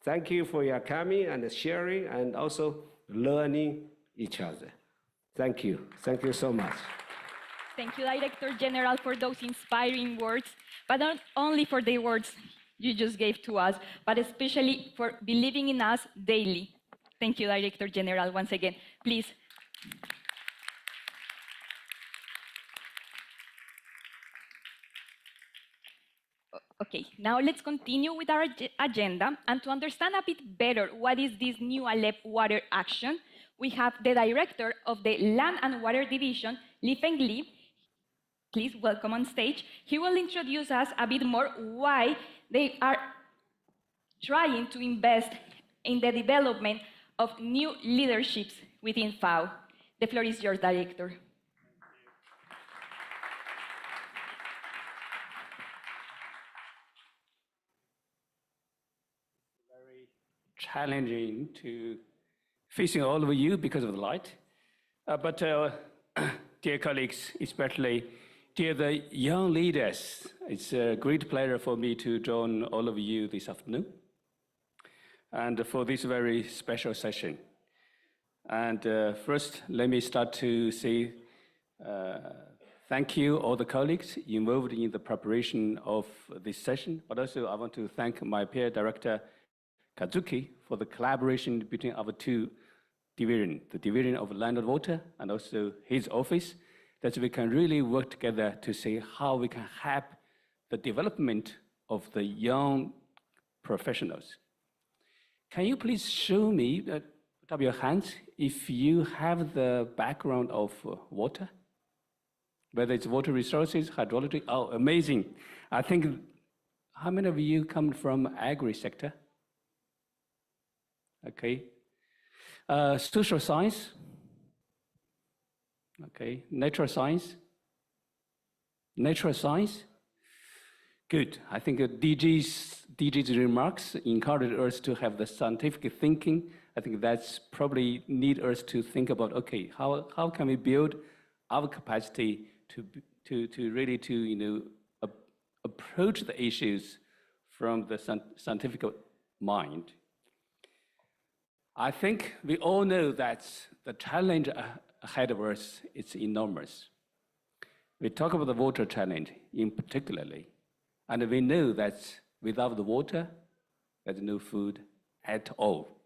Thank you for your coming and sharing and also learning each other. Thank you. Thank you so much. Thank you, Director General, for those inspiring words, but not only for the words you just gave to us, but especially for believing in us daily. Thank you, Director General, once again. Please. Okay, now let's continue with our agenda. And to understand a bit better what is this new Alep Water Action, we have the Director of the Land and Water Division, Li Feng Li. Please welcome on stage. He will introduce us a bit more why they are trying to invest in the development of new leaderships within FAO. The floor is yours, Director. Challenging to facing all of you because of the light. But dear colleagues, especially dear the young leaders, it's a great pleasure for me to join all of you this afternoon and for this very special session. And first, let me start to say thank you, all the colleagues involved in the preparation of this session. But also, I want to thank my peer director, Kazuki, for the collaboration between our two divisions, the division of land and water and also his office, that we can really work together to see how we can help the development of the young professionals. Can you please show me, put up your hands, if you have the background of water? Whether it's water resources, hydrology, oh, amazing. I think, how many of you come from agri sector? Okay. Social science? Okay. Natural science? Natural science? Good. I think DG's remarks encourage us to have the scientific thinking. I think that's probably need us to think about, okay, how can we build our capacity to really approach the issues from the scientific mind. I think we all know that the challenge ahead of us is enormous. We talk about the water challenge in particularly, and we know that without the water, there's no food at all.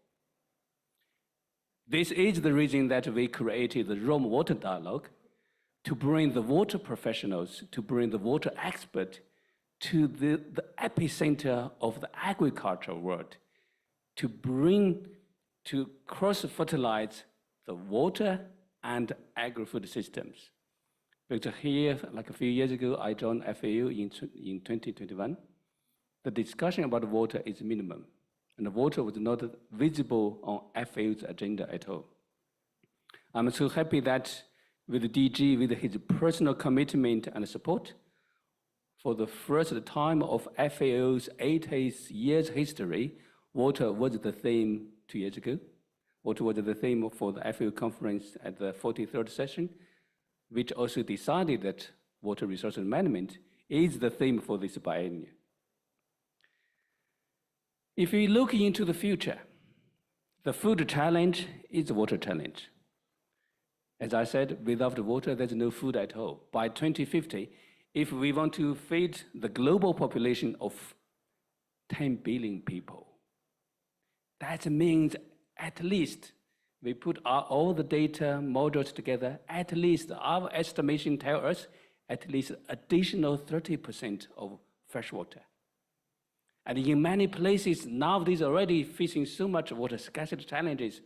This is the reason that we created the Rome Water Dialogue, to bring the water professionals, to bring the water expert to the epicenter of the agricultural world, to cross-fertilize the water and agri-food systems. Because here, like a few years ago, I joined FAO in 2021. The discussion about water is minimum, and the water was not visible on FAO's agenda at all. I'm so happy that with the DG, with his personal commitment and support, for the first time of FAO's 80 years history, water was the theme 2 years ago. Water was the theme for the FAO conference at the 43rd session, which also decided that water resource management is the theme for this biennial. If we look into the future, the food challenge is the water challenge. As I said, without the water, there's no food at all. By 2050, if we want to feed the global population of 10 billion people, that means at least we put all the data models together, at least our estimation tell us at least additional 30% of fresh water. And in many places, nowadays already facing so much water scarcity challenges,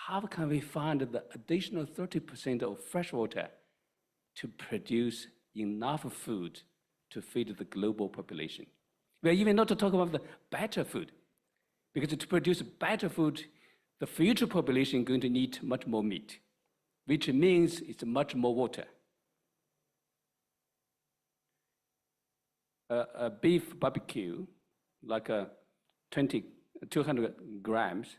how can we find the additional 30% of fresh water to produce enough food to feed the global population? We are even not to talk about the better food, because to produce better food, the future population is going to need much more meat, which means it's much more water. A beef barbecue, like 200 grams,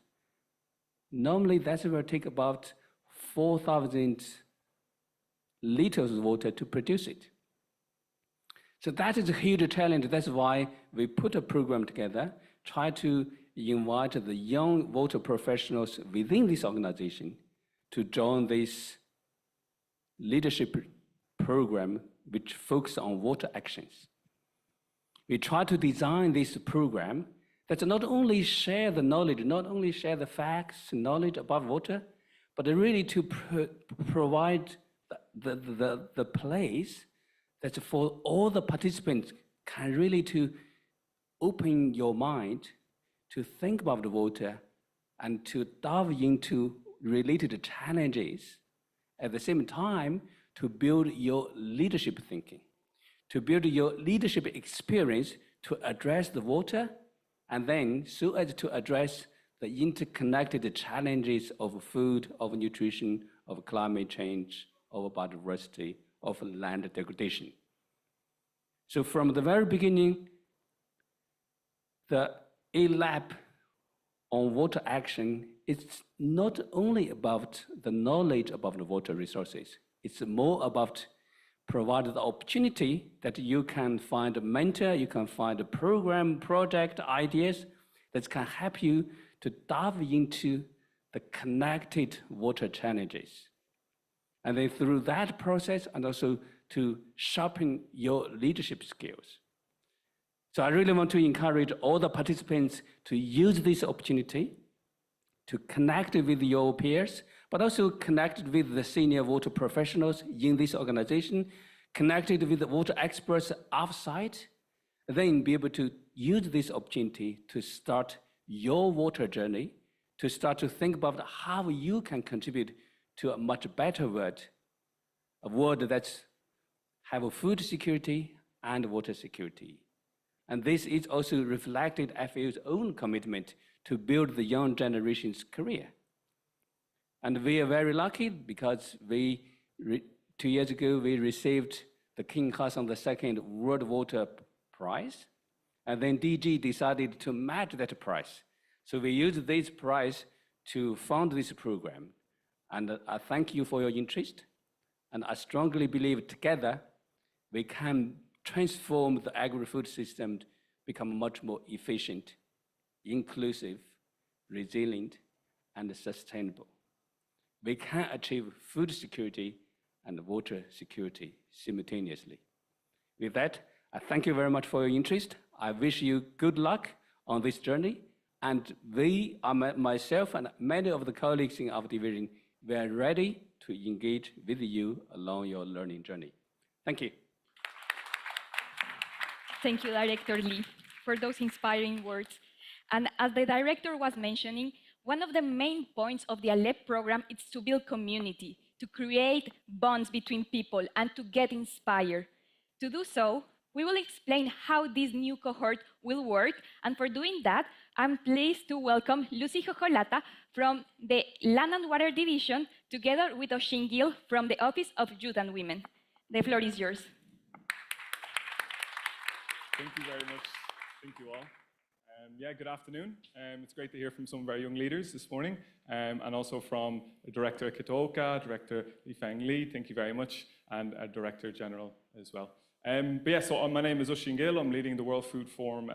normally that will take about 4,000 liters of water to produce it. So that is a huge challenge. That's why we put a program together, try to invite the young water professionals within this organization to join this leadership program, which focuses on water actions. We try to design this program that not only share the knowledge, not only share the facts, knowledge about water, but really to provide the place that for all the participants can really to open your mind to think about the water and to dive into related challenges. At the same time, to build your leadership thinking, to build your leadership experience to address the water, and then so as to address the interconnected challenges of food, of nutrition, of climate change, of biodiversity, of land degradation. So from the very beginning, the A-Lab on water action is not only about the knowledge about the water resources, it's more about providing the opportunity that you can find a mentor, you can find a program, project, ideas that can help you to dive into the connected water challenges. And then through that process, and also to sharpen your leadership skills. So I really want to encourage all the participants to use this opportunity to connect with your peers, but also connect with the senior water professionals in this organization, connected with the water experts outside, then be able to use this opportunity to start your water journey, to start to think about how you can contribute to a much better world, a world that's have food security and water security. And this is also reflected FAO's own commitment to build the young generation's career. And we are very lucky because 2 years ago, we received the King Hassan II World Water Prize. And then DG decided to match that prize. So we used this prize to fund this program. And I thank you for your interest. And I strongly believe together, we can transform the agri-food system to become much more efficient, inclusive, resilient, and sustainable. We can achieve food security and water security simultaneously. With that, I thank you very much for your interest. I wish you good luck on this journey. And we, myself and many of the colleagues in our division, we are ready to engage with you along your learning journey. Thank you. Thank you, Director Lee, for those inspiring words. And as the director was mentioning, one of the main points of the ALEP program is to build community, to create bonds between people, and to get inspired. To do so, we will explain how this new cohort will work, and for doing that, I'm pleased to welcome Lucy Jojolata from the Land and Water Division, together with Oshin Gill from the Office of Youth and Women. The floor is yours. Thank you very much. Thank you all. Yeah, good afternoon. It's great to hear from some very young leaders this morning, and also from Director Kitoka, Director Lifeng Lee, thank you very much, and Director General as well. But yeah, so my name is Oshin Gill. I'm leading the World Food Forum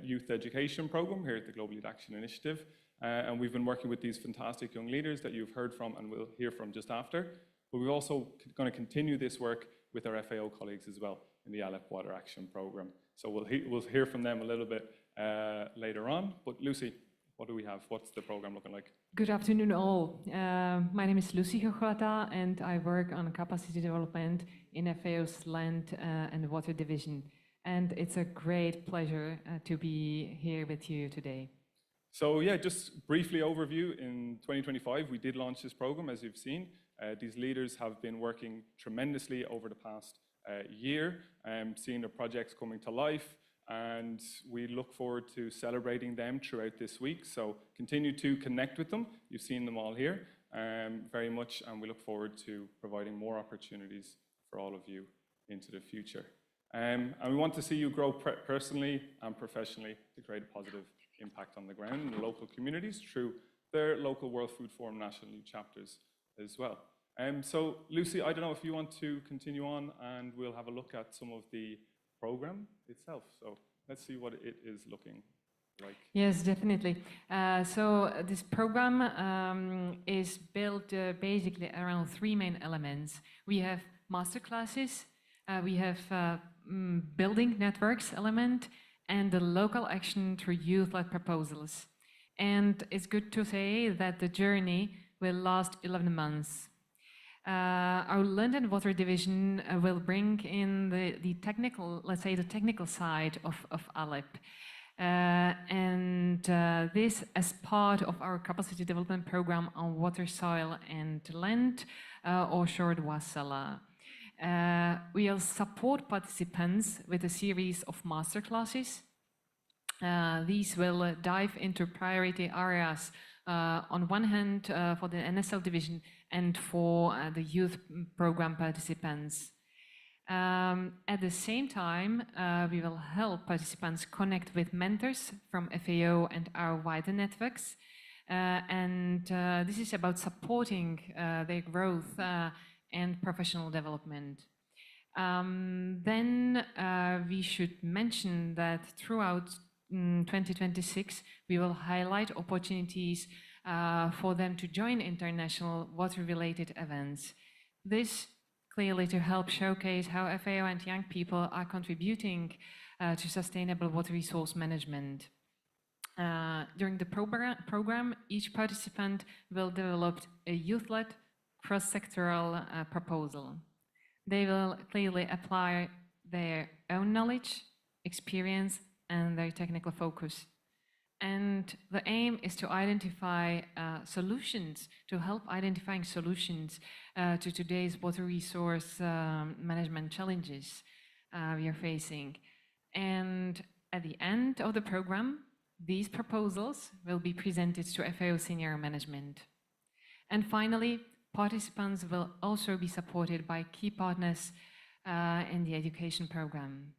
Youth Education Programme here at the Global Youth Action Initiative. And we've been working with these fantastic young leaders that you've heard from and will hear from just after. But we're also going to continue this work with our FAO colleagues as well in the ALEP Water Action Programme. So we'll hear from them a little bit later on. But Lucy, what do we have? What's the program looking like? Good afternoon, all. My name is Lucy Jojolata, and I work on capacity development in FAO's Land and Water Division. And it's a great pleasure to be here with you today. So yeah, just briefly overview, in 2025, we did launch this program, as you've seen. These leaders have been working tremendously over the past year, seeing the projects coming to life, and we look forward to celebrating them throughout this week. So continue to connect with them. You've seen them all here very much, and we look forward to providing more opportunities for all of you into the future. And we want to see you grow personally and professionally to create a positive impact on the ground in the local communities through their local World Food Forum national youth chapters as well. So Lucy, I don't know if you want to continue on, and we'll have a look at some of the program itself. So let's see what it is looking like. Yes, definitely. So this program is built basically around three main elements. We have masterclasses, we have building networks element, and the local action through youth-led proposals. And it's good to say that the journey will last 11 months. Our Land and Water Division will bring in the technical, let's say the technical side of ALEP. And this as part of our capacity development program on water, soil and land, or short WASALA. We'll support participants with a series of masterclasses. These will dive into priority areas on one hand for the NSL division and for the youth program participants. At the same time, we will help participants connect with mentors from FAO and our wider networks. And this is about supporting their growth and professional development. Then we should mention that throughout 2026, we will highlight opportunities for them to join international water-related events. This clearly to help showcase how FAO and young people are contributing to sustainable water resource management. During the program, each participant will develop a youth-led cross-sectoral proposal. They will clearly apply their own knowledge, experience, and their technical focus. And the aim is to identify solutions, to help identifying solutions to today's water resource management challenges we are facing. And at the end of the program, these proposals will be presented to FAO senior management. And finally, participants will also be supported by key partners in the education program.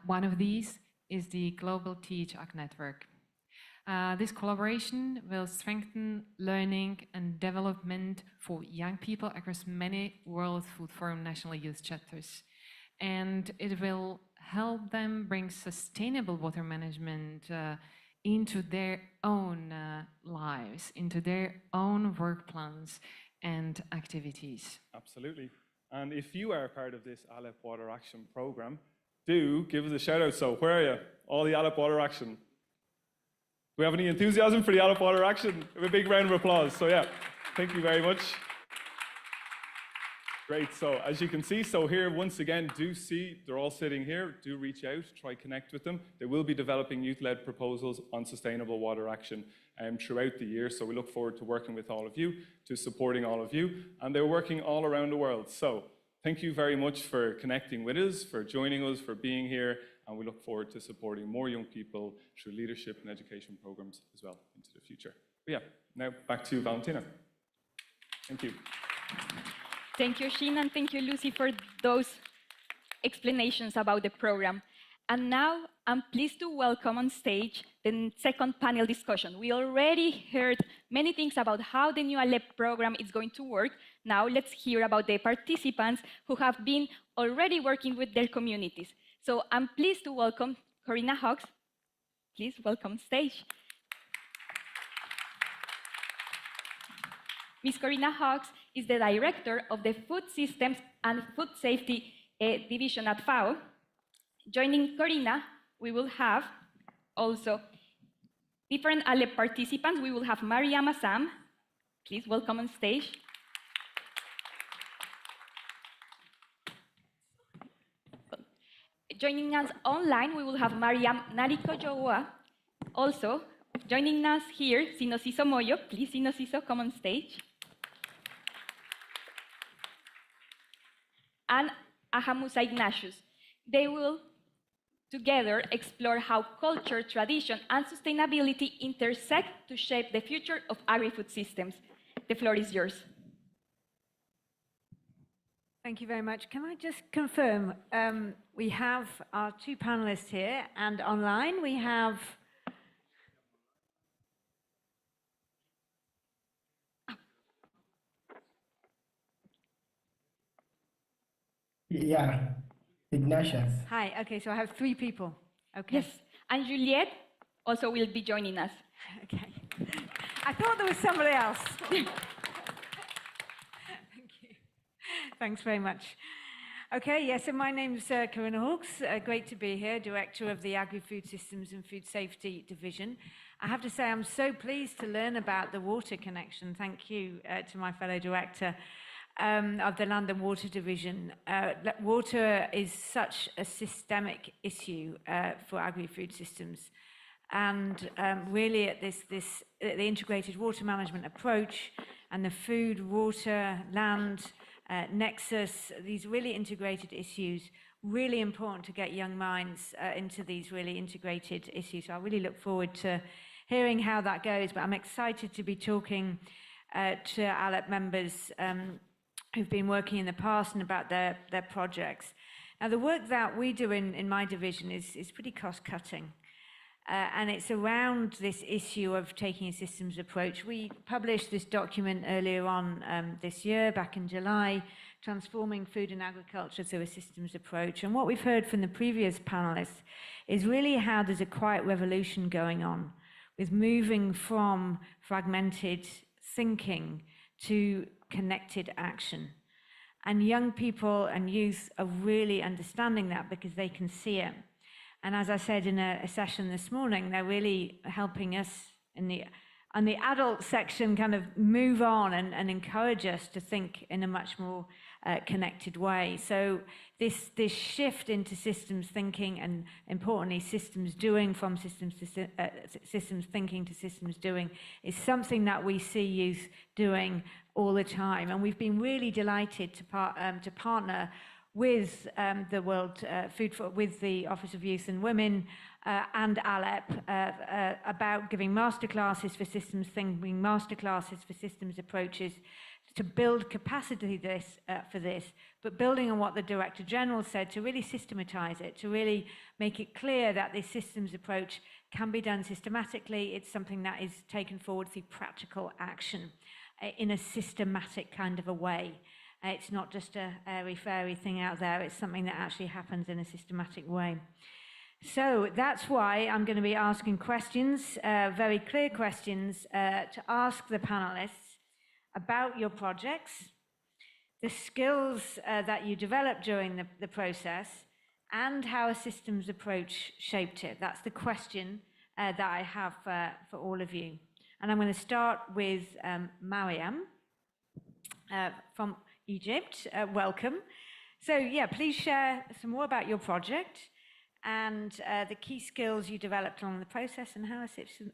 One of these is the Global Teach Act Network. This collaboration will strengthen learning and development for young people across many World Food Forum National Youth Chapters. And it will help them bring sustainable water management into their own lives, into their own work plans and activities. Absolutely. And if you are part of this Aleph Water Action Programme, do give us a shout out. So where are you? All the Aleph Water Action. Do we have any enthusiasm for the Aleph Water Action? A big round of applause. So yeah, thank you very much. Great, so as you can see, so here once again, do see, they're all sitting here, do reach out, try connect with them. They will be developing youth-led proposals on sustainable water action throughout the year, so we look forward to working with all of you, to supporting all of you, and they're working all around the world. So thank you very much for connecting with us, for joining us, for being here, and we look forward to supporting more young people through leadership and education programs as well into the future. But yeah, now back to you, Valentina. Thank you. Thank you, Sheen, and thank you, Lucy, for those explanations about the program. And now I'm pleased to welcome on stage the second panel discussion. We already heard many things about how the new Aleph program is going to work. Now let's hear about the participants who have been already working with their communities. So I'm pleased to welcome Corina Hawks. Please welcome stage. Ms. Corina Hawks is the director of the Food Systems and Food Safety Division at FAO. Joining Corina, we will have also different Aleph participants. We will have Mariam Assam. Please welcome on stage. Joining us online, we will have Mariam Nariko Jowa. Also, joining us here, Sinosiso Moyo. Please, Sinosiso, come on stage. And Ahamusa Ignatius. They will together explore how culture, tradition, and sustainability intersect to shape the future of agri-food systems. The floor is yours. Thank you very much. Can I just confirm, we have our two panelists here, and online we have... Yeah, Ignatius. Hi, okay, so I have three people. Okay. Yes, and Juliette also will be joining us. Okay. I thought there was somebody else. Thank you. Thanks very much. Okay, yes, so my name's Corina Hawks. Great to be here, Director of the Agri-Food Systems and Food Safety Division. I have to say I'm so pleased to learn about the water connection. Thank you to my fellow director of the Land and Water Division. Water is such a systemic issue for agri-food systems. And really at the integrated water management approach and the food, water, land nexus, these really integrated issues, really important to get young minds into these really integrated issues. So I really look forward to hearing how that goes, but I'm excited to be talking to Aleph members who've been working in the past and about their projects. Now, the work that we do in my division is pretty cost-cutting. And it's around this issue of taking a systems approach. We published this document earlier on this year, back in July, Transforming Food and Agriculture Through a Systems Approach. And what we've heard from the previous panelists is really how there's a quiet revolution going on with moving from fragmented thinking to connected action. And young people and youth are really understanding that because they can see it. And as I said in a session this morning, they're really helping us in the adult section kind of move on and encourage us to think in a much more connected way. So this shift into systems thinking and importantly systems doing from systems thinking to systems doing is something that we see youth doing all the time. And we've been really delighted to partner with the World Food with the Office of Youth and Women and ALEP about giving masterclasses for systems thinking, masterclasses for systems approaches to build capacity for this, but building on what the Director General said, to really systematize it, to really make it clear that this systems approach can be done systematically. It's something that is taken forward through practical action in a systematic kind of a way. It's not just a airy-fairy thing out there, it's something that actually happens in a systematic way. So that's why I'm going to be asking questions, very clear questions, to ask the panelists about your projects, the skills that you developed during the process, and how a systems approach shaped it. That's the question that I have for all of you. And I'm going to start with Mariam from Egypt. Welcome. So yeah, please share some more about your project and the key skills you developed along the process and how a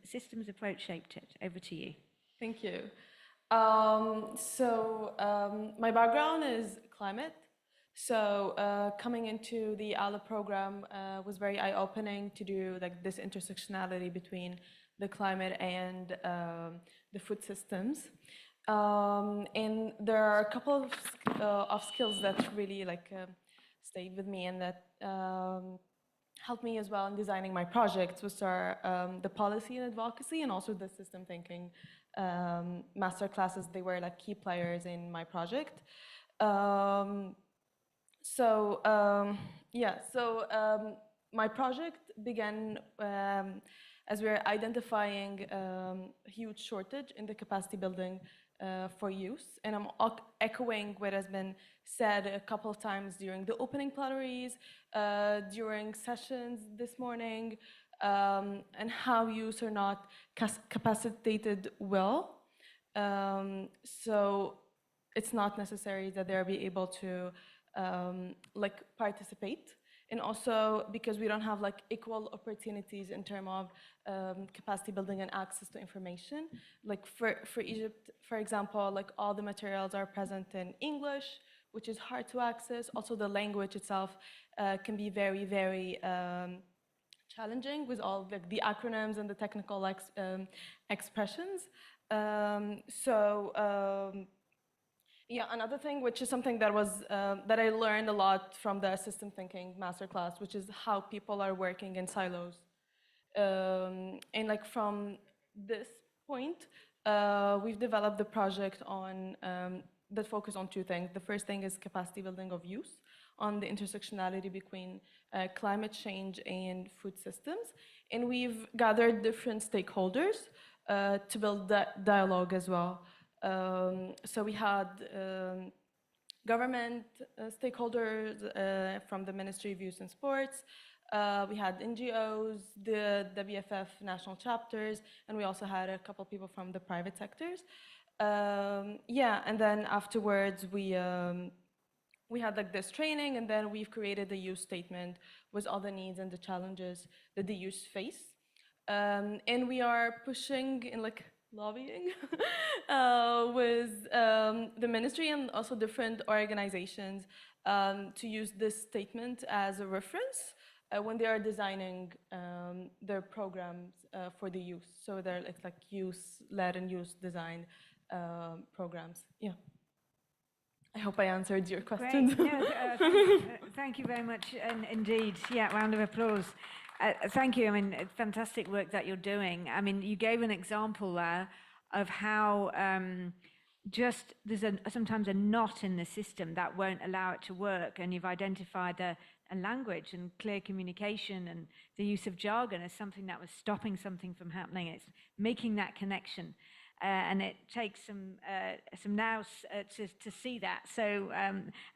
systems approach shaped it. Over to you. Thank you. My background is climate. So coming into the ALA program was very eye-opening to do like this intersectionality between the climate and the food systems. And there are a couple of skills that really stayed with me and that helped me as well in designing my projects, which are the policy and advocacy and also the system thinking master classes. They were like key players in my project. My project began as we were identifying a huge shortage in the capacity building for youth. And I'm echoing what has been said a couple of times during the opening plenaries, during sessions this morning, and how youth are not capacitated well. So it's not necessary that they'll be able to participate. And also because we don't have like equal opportunities in terms of capacity building and access to information. Like for Egypt, for example, like all the materials are present in English, which is hard to access. Also the language itself can be very, very challenging with all the acronyms and the technical expressions. Yeah, another thing, which is something that was that I learned a lot from the system thinking masterclass, which is how people are working in silos. And like from this point, we've developed the project on that focus on two things. The first thing is capacity building of youth on the intersectionality between climate change and food systems. And we've gathered different stakeholders to build that dialogue as well. So we had government stakeholders from the Ministry of Youth and Sports. We had NGOs, the WFF national chapters, and we also had a couple people from the private sectors. Yeah, and then afterwards we had like this training, and then we've created a youth statement with all the needs and the challenges that the youth face. And we are pushing and like lobbying with the ministry and also different organizations to use this statement as a reference when they are designing their programs for the youth. So they're like youth-led and youth-designed programs. Yeah. I hope I answered your questions. Great. Thank you very much, and indeed. Yeah, round of applause. Thank you. I mean, fantastic work that you're doing. I mean, you gave an example there of how just there's sometimes a knot in the system that won't allow it to work, and you've identified a language and clear communication and the use of jargon as something that was stopping something from happening. It's making that connection. and it takes some nous to see that. So,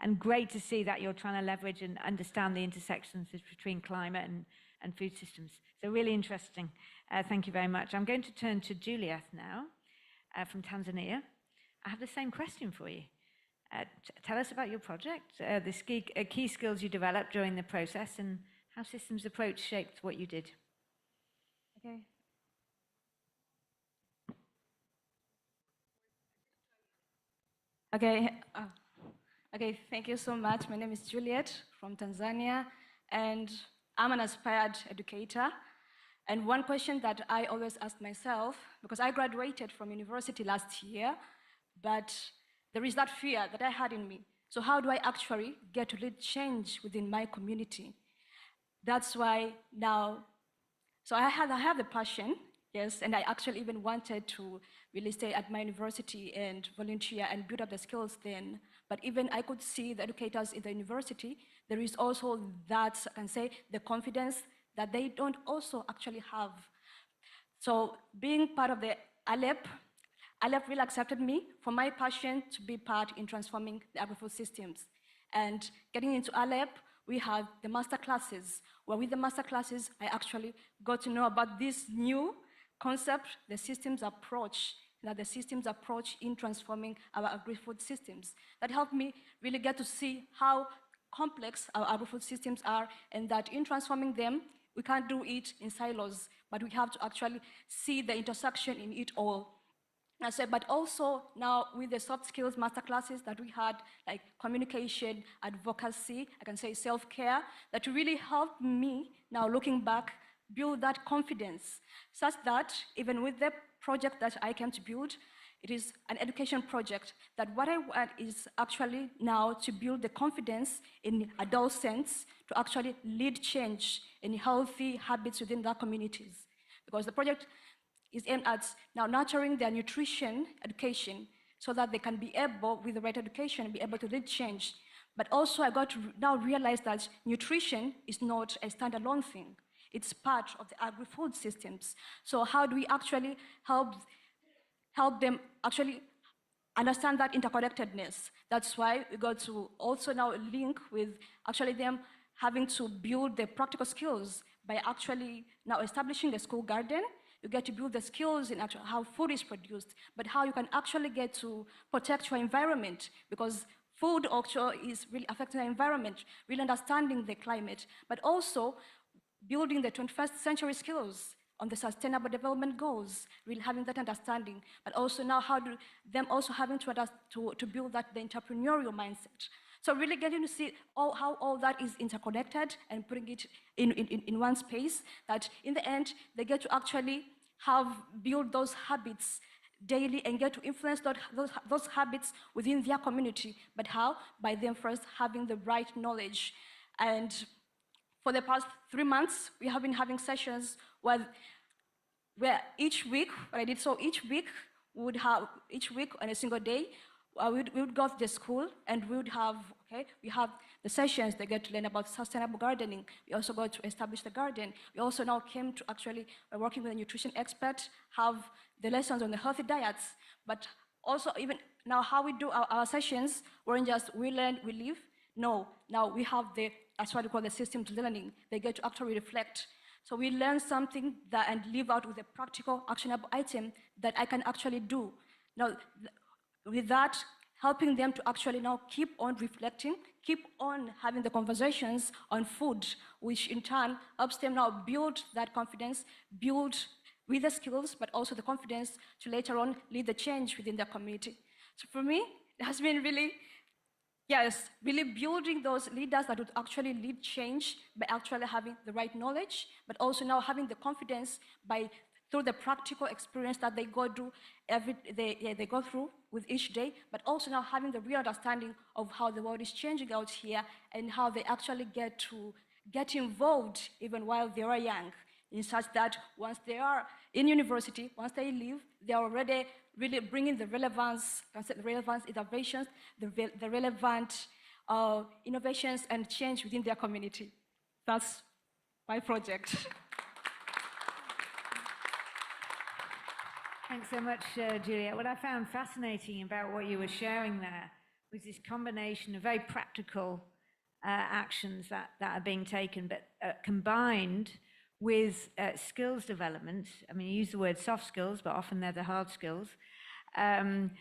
and great to see that you're trying to leverage and understand the intersections between climate and food systems. So really interesting. Thank you very much. I'm going to turn to Juliet now from Tanzania. I have the same question for you. Tell us about your project, the key skills you developed during the process, and how systems approach shaped what you did. Okay. Okay, thank you so much. My name is Juliet from Tanzania, and I'm an aspired educator. And one question that I always ask myself, because I graduated from university last year, but there is that fear that I had in me. So how do I actually get to lead change within my community? That's why now, so I have the passion, yes, and I actually even wanted to really stay at my university and volunteer and build up the skills then. But even I could see the educators in the university, there is also that, I can say, the confidence that they don't also actually have. So being part of the ALEP really accepted me for my passion to be part in transforming the agri-food systems. And getting into ALEP, we have the master classes, where with the master classes, I actually got to know about this new concept, the systems approach, in transforming our agri-food systems. That helped me really get to see how complex our agri-food systems are, and that in transforming them, we can't do it in silos, but we have to actually see the intersection in it all. I said, but also now with the soft skills masterclasses that we had, like communication, advocacy, I can say self-care, that really helped me, now looking back, build that confidence, such that even with the project that I came to build, it is an education project, that what I want is actually now to build the confidence in adolescents to actually lead change in healthy habits within their communities. Because the project is aimed at now nurturing their nutrition education so that they can be able, with the right education, be able to lead change. But also I got to now realize that nutrition is not a standalone thing. It's part of the agri-food systems. So how do we actually help them actually understand that interconnectedness? That's why we got to also now link with actually them having to build the practical skills by actually now establishing the school garden. You get to build the skills in actual how food is produced, but how you can actually get to protect your environment, because food also is really affecting the environment, really understanding the climate, but also building the 21st century skills on the sustainable development goals, really having that understanding, but also now how do them also having to build that the entrepreneurial mindset. So really getting to see how all that is interconnected and putting it in one space, that in the end, they get to actually build those habits daily and get to influence those habits within their community. But how? By them first having the right knowledge. And for the past 3 months, we have been having sessions where each week, each week on a single day, we would go to the school and we have the sessions. They get to learn about sustainable gardening. We also got to establish the garden. We also now came to actually, working with a nutrition expert, have the lessons on the healthy diets. But also even now how we do our sessions, weren't just we learn, we live. No, now we have that's what we call the systems learning. They get to actually reflect. So we learn something and live out with a practical, actionable item that I can actually do. Now, with that, helping them to actually now keep on reflecting, keep on having the conversations on food, which in turn helps them now build that confidence, build with the skills, but also the confidence to later on lead the change within their community. So for me, it has been really building those leaders that would actually lead change by actually having the right knowledge, but also now having the confidence through the practical experience that they go through they go through with each day, but also now having the real understanding of how the world is changing out here and how they actually get involved even while they are young, in such that once they are in university, once they leave, they are already really bringing the relevance innovations, the relevant innovations and change within their community. That's my project. Thanks so much, Juliet. What I found fascinating about what you were sharing there was this combination of very practical actions that are being taken, but combined with skills development. I mean, you use the word soft skills, but often they're the hard skills. And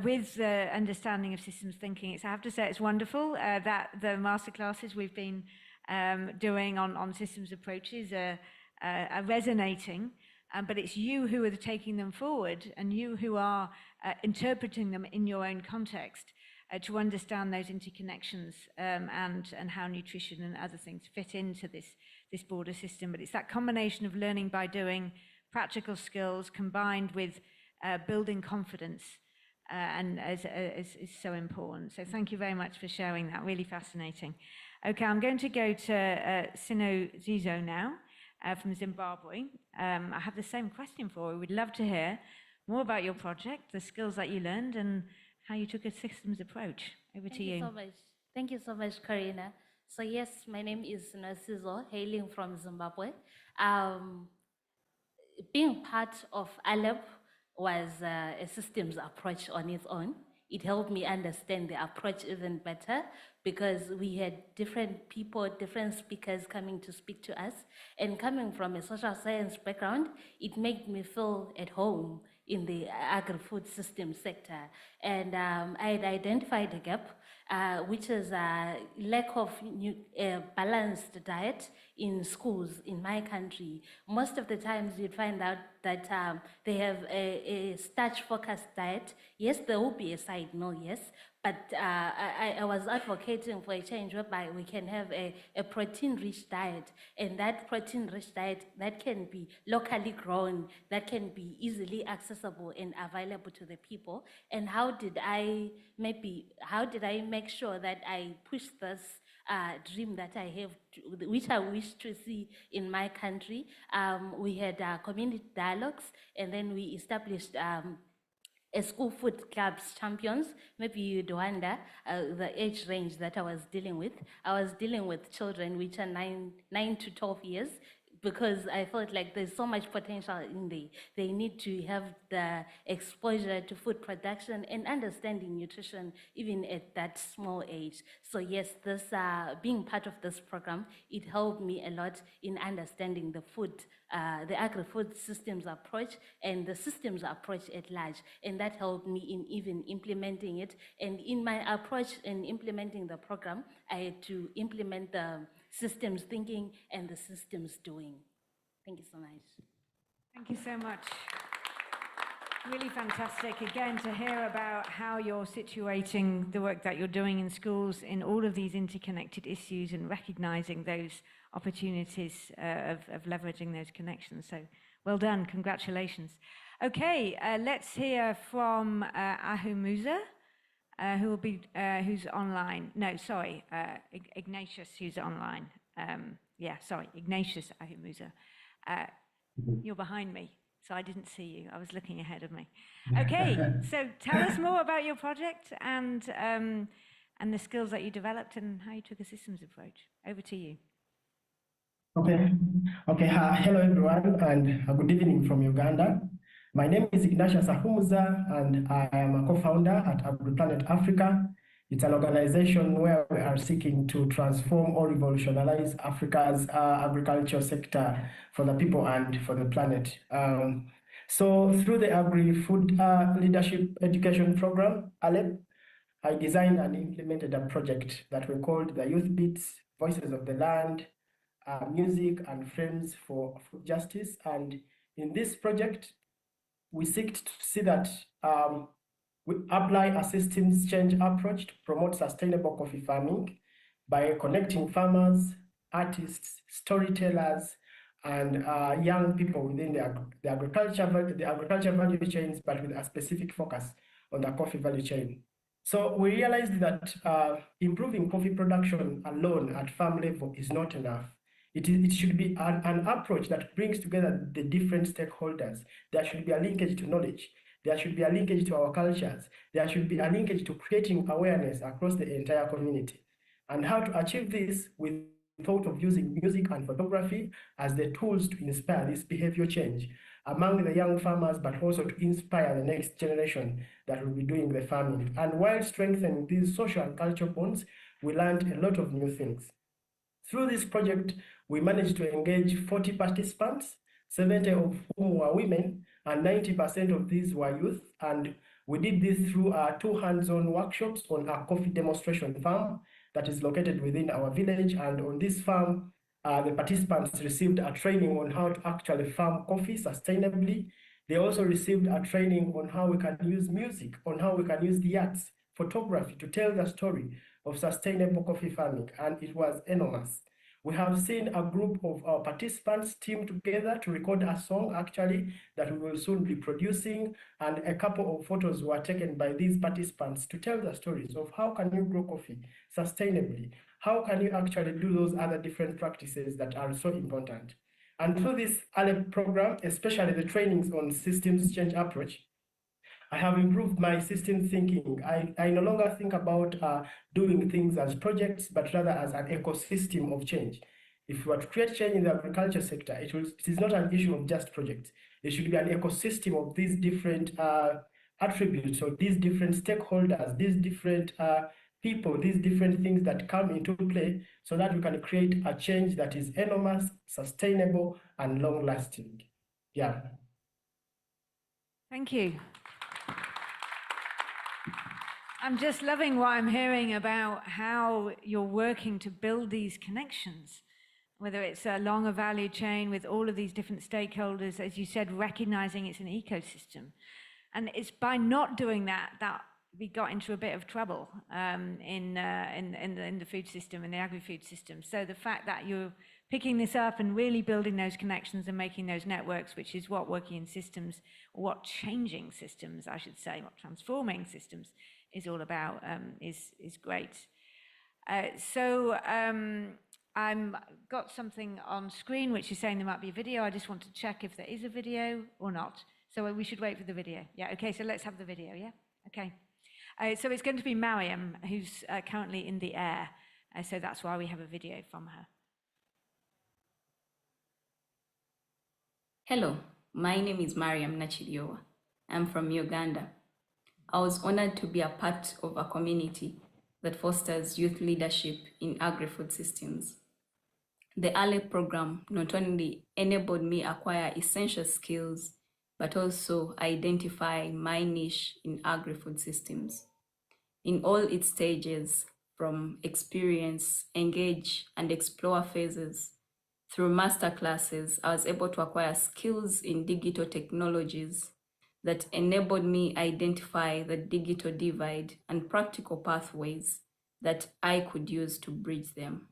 with the understanding of systems thinking, I have to say it's wonderful that the masterclasses we've been doing on systems approaches are resonating, but it's you who are taking them forward and you who are interpreting them in your own context to understand those interconnections and how nutrition and other things fit into this broader system. But it's that combination of learning by doing, practical skills combined with building confidence and is so important. So thank you very much for sharing that, really fascinating. Okay, I'm going to go to Sino Zizo now from Zimbabwe. I have the same question for you. We'd love to hear more about your project, the skills that you learned and how you took a systems approach. Over to you. Thank you so much. Thank you so much, Karina. So yes, my name is Nasizo, hailing from Zimbabwe. Being part of ALEP was a systems approach on its own. It helped me understand the approach even better because we had different people, different speakers coming to speak to us. And coming from a social science background, it made me feel at home in the agri-food system sector. And I had identified a gap, which is a lack of balanced diet in schools in my country. Most of the times you'd find out that they have a starch-focused diet. Yes, there will be a side meal, yes, but I was advocating for a change whereby we can have a protein-rich diet, and that protein-rich diet that can be locally grown, that can be easily accessible and available to the people. And how did I make sure that I push this dream that I have, which I wish to see in my country? We had community dialogues, and then we established a school food clubs champions. Maybe you'd wonder the age range that I was dealing with. I was dealing with children which are 9 to 12 years, because I felt like there's so much potential in there. They need to have the exposure to food production and understanding nutrition even at that small age. So yes, this being part of this program, it helped me a lot in understanding the food, the agri-food systems approach and the systems approach at large. And that helped me in even implementing it. And in my approach in implementing the program, I had to implement the systems thinking and the systems doing. Thank you so much. Thank you so much. Really fantastic, again, to hear about how you're situating the work that you're doing in schools in all of these interconnected issues and recognizing those opportunities of leveraging those connections. So well done, congratulations. Okay, let's hear from Ahumuza. Who will be who's online? No, sorry, Ignatius, who's online. Yeah, sorry, Ignatius Ahumuza. You're behind me, so I didn't see you. I was looking ahead of me. Okay, so tell us more about your project and the skills that you developed and how you took a systems approach. Over to you. Okay. Hello everyone, and good evening from Uganda. My name is Ignatius Ahumuza, and I am a co-founder at AgriPlanet Africa. It's an organization where we are seeking to transform or revolutionize Africa's agricultural sector for the people and for the planet. So through the Agri-Food Leadership Education Programme, ALEP, I designed and implemented a project that we called the Youth Beats, Voices of the Land, Music and Frames for Food Justice. And in this project, we seek to see that we apply a systems change approach to promote sustainable coffee farming by connecting farmers, artists, storytellers, and young people within the agriculture value chains, but with a specific focus on the coffee value chain. So we realized that improving coffee production alone at farm level is not enough. It should be an approach that brings together the different stakeholders. There should be a linkage to knowledge. There should be a linkage to our cultures. There should be a linkage to creating awareness across the entire community. And how to achieve this with thought of using music and photography as the tools to inspire this behavior change among the young farmers, but also to inspire the next generation that will be doing the farming. And while strengthening these social and cultural bonds, we learned a lot of new things. Through this project, we managed to engage 40 participants, 70 of whom were women, and 90% of these were youth. And we did this through our 2 hands-on workshops on a coffee demonstration farm that is located within our village. And on this farm, the participants received a training on how to actually farm coffee sustainably. They also received a training on how we can use music, on how we can use the arts, photography to tell the story of sustainable coffee farming, and it was enormous. We have seen a group of our participants team together to record a song actually that we will soon be producing, and a couple of photos were taken by these participants to tell the stories of how can you grow coffee sustainably, how can you actually do those other different practices that are so important. And through this ALEP program, especially the trainings on systems change approach, I have improved my system thinking. I no longer think about doing things as projects, but rather as an ecosystem of change. If we were to create change in the agriculture sector, it is not an issue of just projects. It should be an ecosystem of these different attributes, or these different stakeholders, these different people, these different things that come into play, so that we can create a change that is enormous, sustainable, and long-lasting. Yeah. Thank you. I'm just loving what I'm hearing about how you're working to build these connections, whether it's along a value chain with all of these different stakeholders, as you said, recognizing it's an ecosystem. And it's by not doing that we got into a bit of trouble in the food system, in the agri-food system. So the fact that you're picking this up and really building those connections and making those networks, which is what working in systems, what changing systems, I should say, what transforming systems is all about, is great. So I've got something on screen which is saying there might be a video. I just want to check if there is a video or not. So we should wait for the video. Yeah, okay, so let's have the video, yeah? Okay. So it's going to be Mariam, who's currently in the air. So that's why we have a video from her. Hello, my name is Mariam Nachidiowa. I'm from Uganda. I was honored to be a part of a community that fosters youth leadership in agri-food systems. The ALEP program not only enabled me acquire essential skills, but also identify my niche in agri-food systems. In all its stages, from experience, engage, and explore phases, through masterclasses, I was able to acquire skills in digital technologies that enabled me identify the digital divide and practical pathways that I could use to bridge them.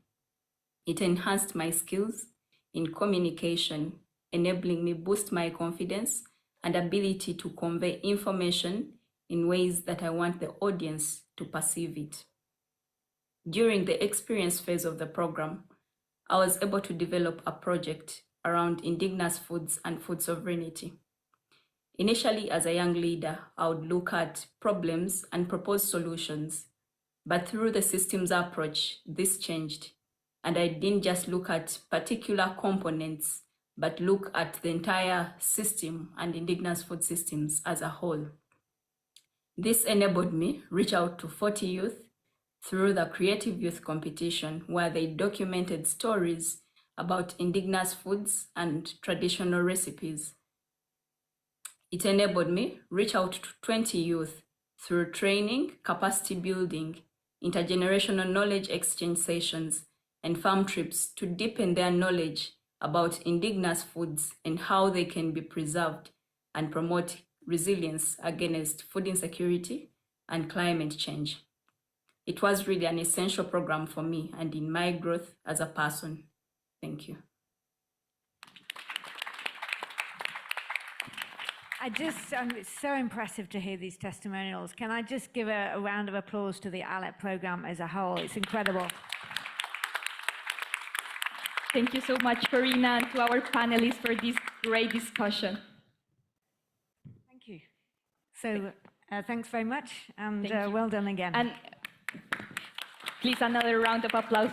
It enhanced my skills in communication, enabling me boost my confidence and ability to convey information in ways that I want the audience to perceive it. During the experience phase of the program, I was able to develop a project around indigenous foods and food sovereignty. Initially, as a young leader, I would look at problems and propose solutions, but through the systems approach, this changed, and I didn't just look at particular components, but look at the entire system and indigenous food systems as a whole. This enabled me reach out to 40 youth through the Creative Youth Competition, where they documented stories about indigenous foods and traditional recipes. It enabled me reach out to 20 youth through training, capacity building, intergenerational knowledge exchange sessions, and farm trips to deepen their knowledge about indigenous foods and how they can be preserved and promote resilience against food insecurity and climate change. It was really an essential program for me and in my growth as a person. Thank you. It's so impressive to hear these testimonials. Can I just give a round of applause to the ALEP program as a whole? It's incredible. Thank you so much, Farina, and to our panelists for this great discussion. Thank you. So thanks very much, and Thank you. well done again. And please, another round of applause.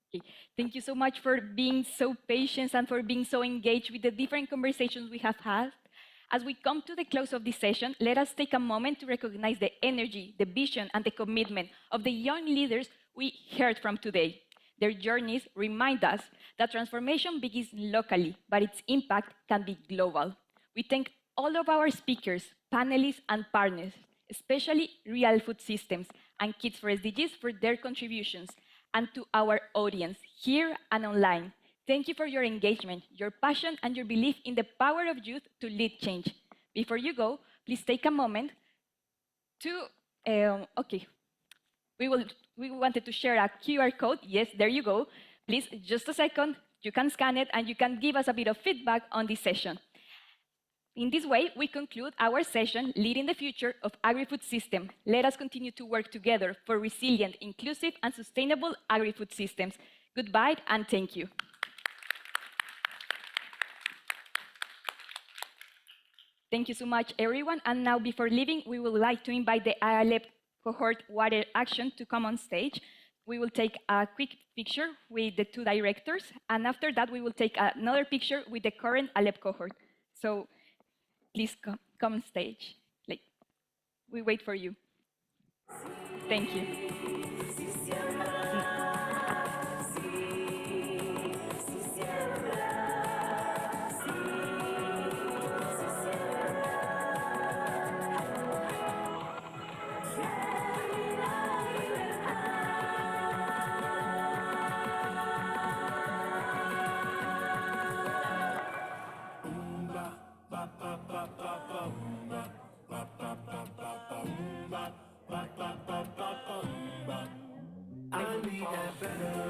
Okay. Thank you so much for being so patient and for being so engaged with the different conversations we have had. As we come to the close of this session, let us take a moment to recognize the energy, the vision, and the commitment of the young leaders we heard from today. Their journeys remind us that transformation begins locally, but its impact can be global. We thank all of our speakers, panelists, and partners, especially Real Food Systems and Kids for SDGs for their contributions, and to our audience here and online. Thank you for your engagement, your passion, and your belief in the power of youth to lead change. Before you go, please take a moment to, we wanted to share a QR code. Yes, there you go. Please, just a second, you can scan it and you can give us a bit of feedback on this session. In this way, we conclude our session, Leading the Future of Agri-Food System. Let us continue to work together for resilient, inclusive, and sustainable agri-food systems. Goodbye, and thank you. Thank you so much, everyone. And now, before leaving, we would like to invite the ALEP cohort Water Action to come on stage. We will take a quick picture with the two directors, and after that, we will take another picture with the current ALEP cohort. So, please come on stage. We wait for you. Thank you. I need that better.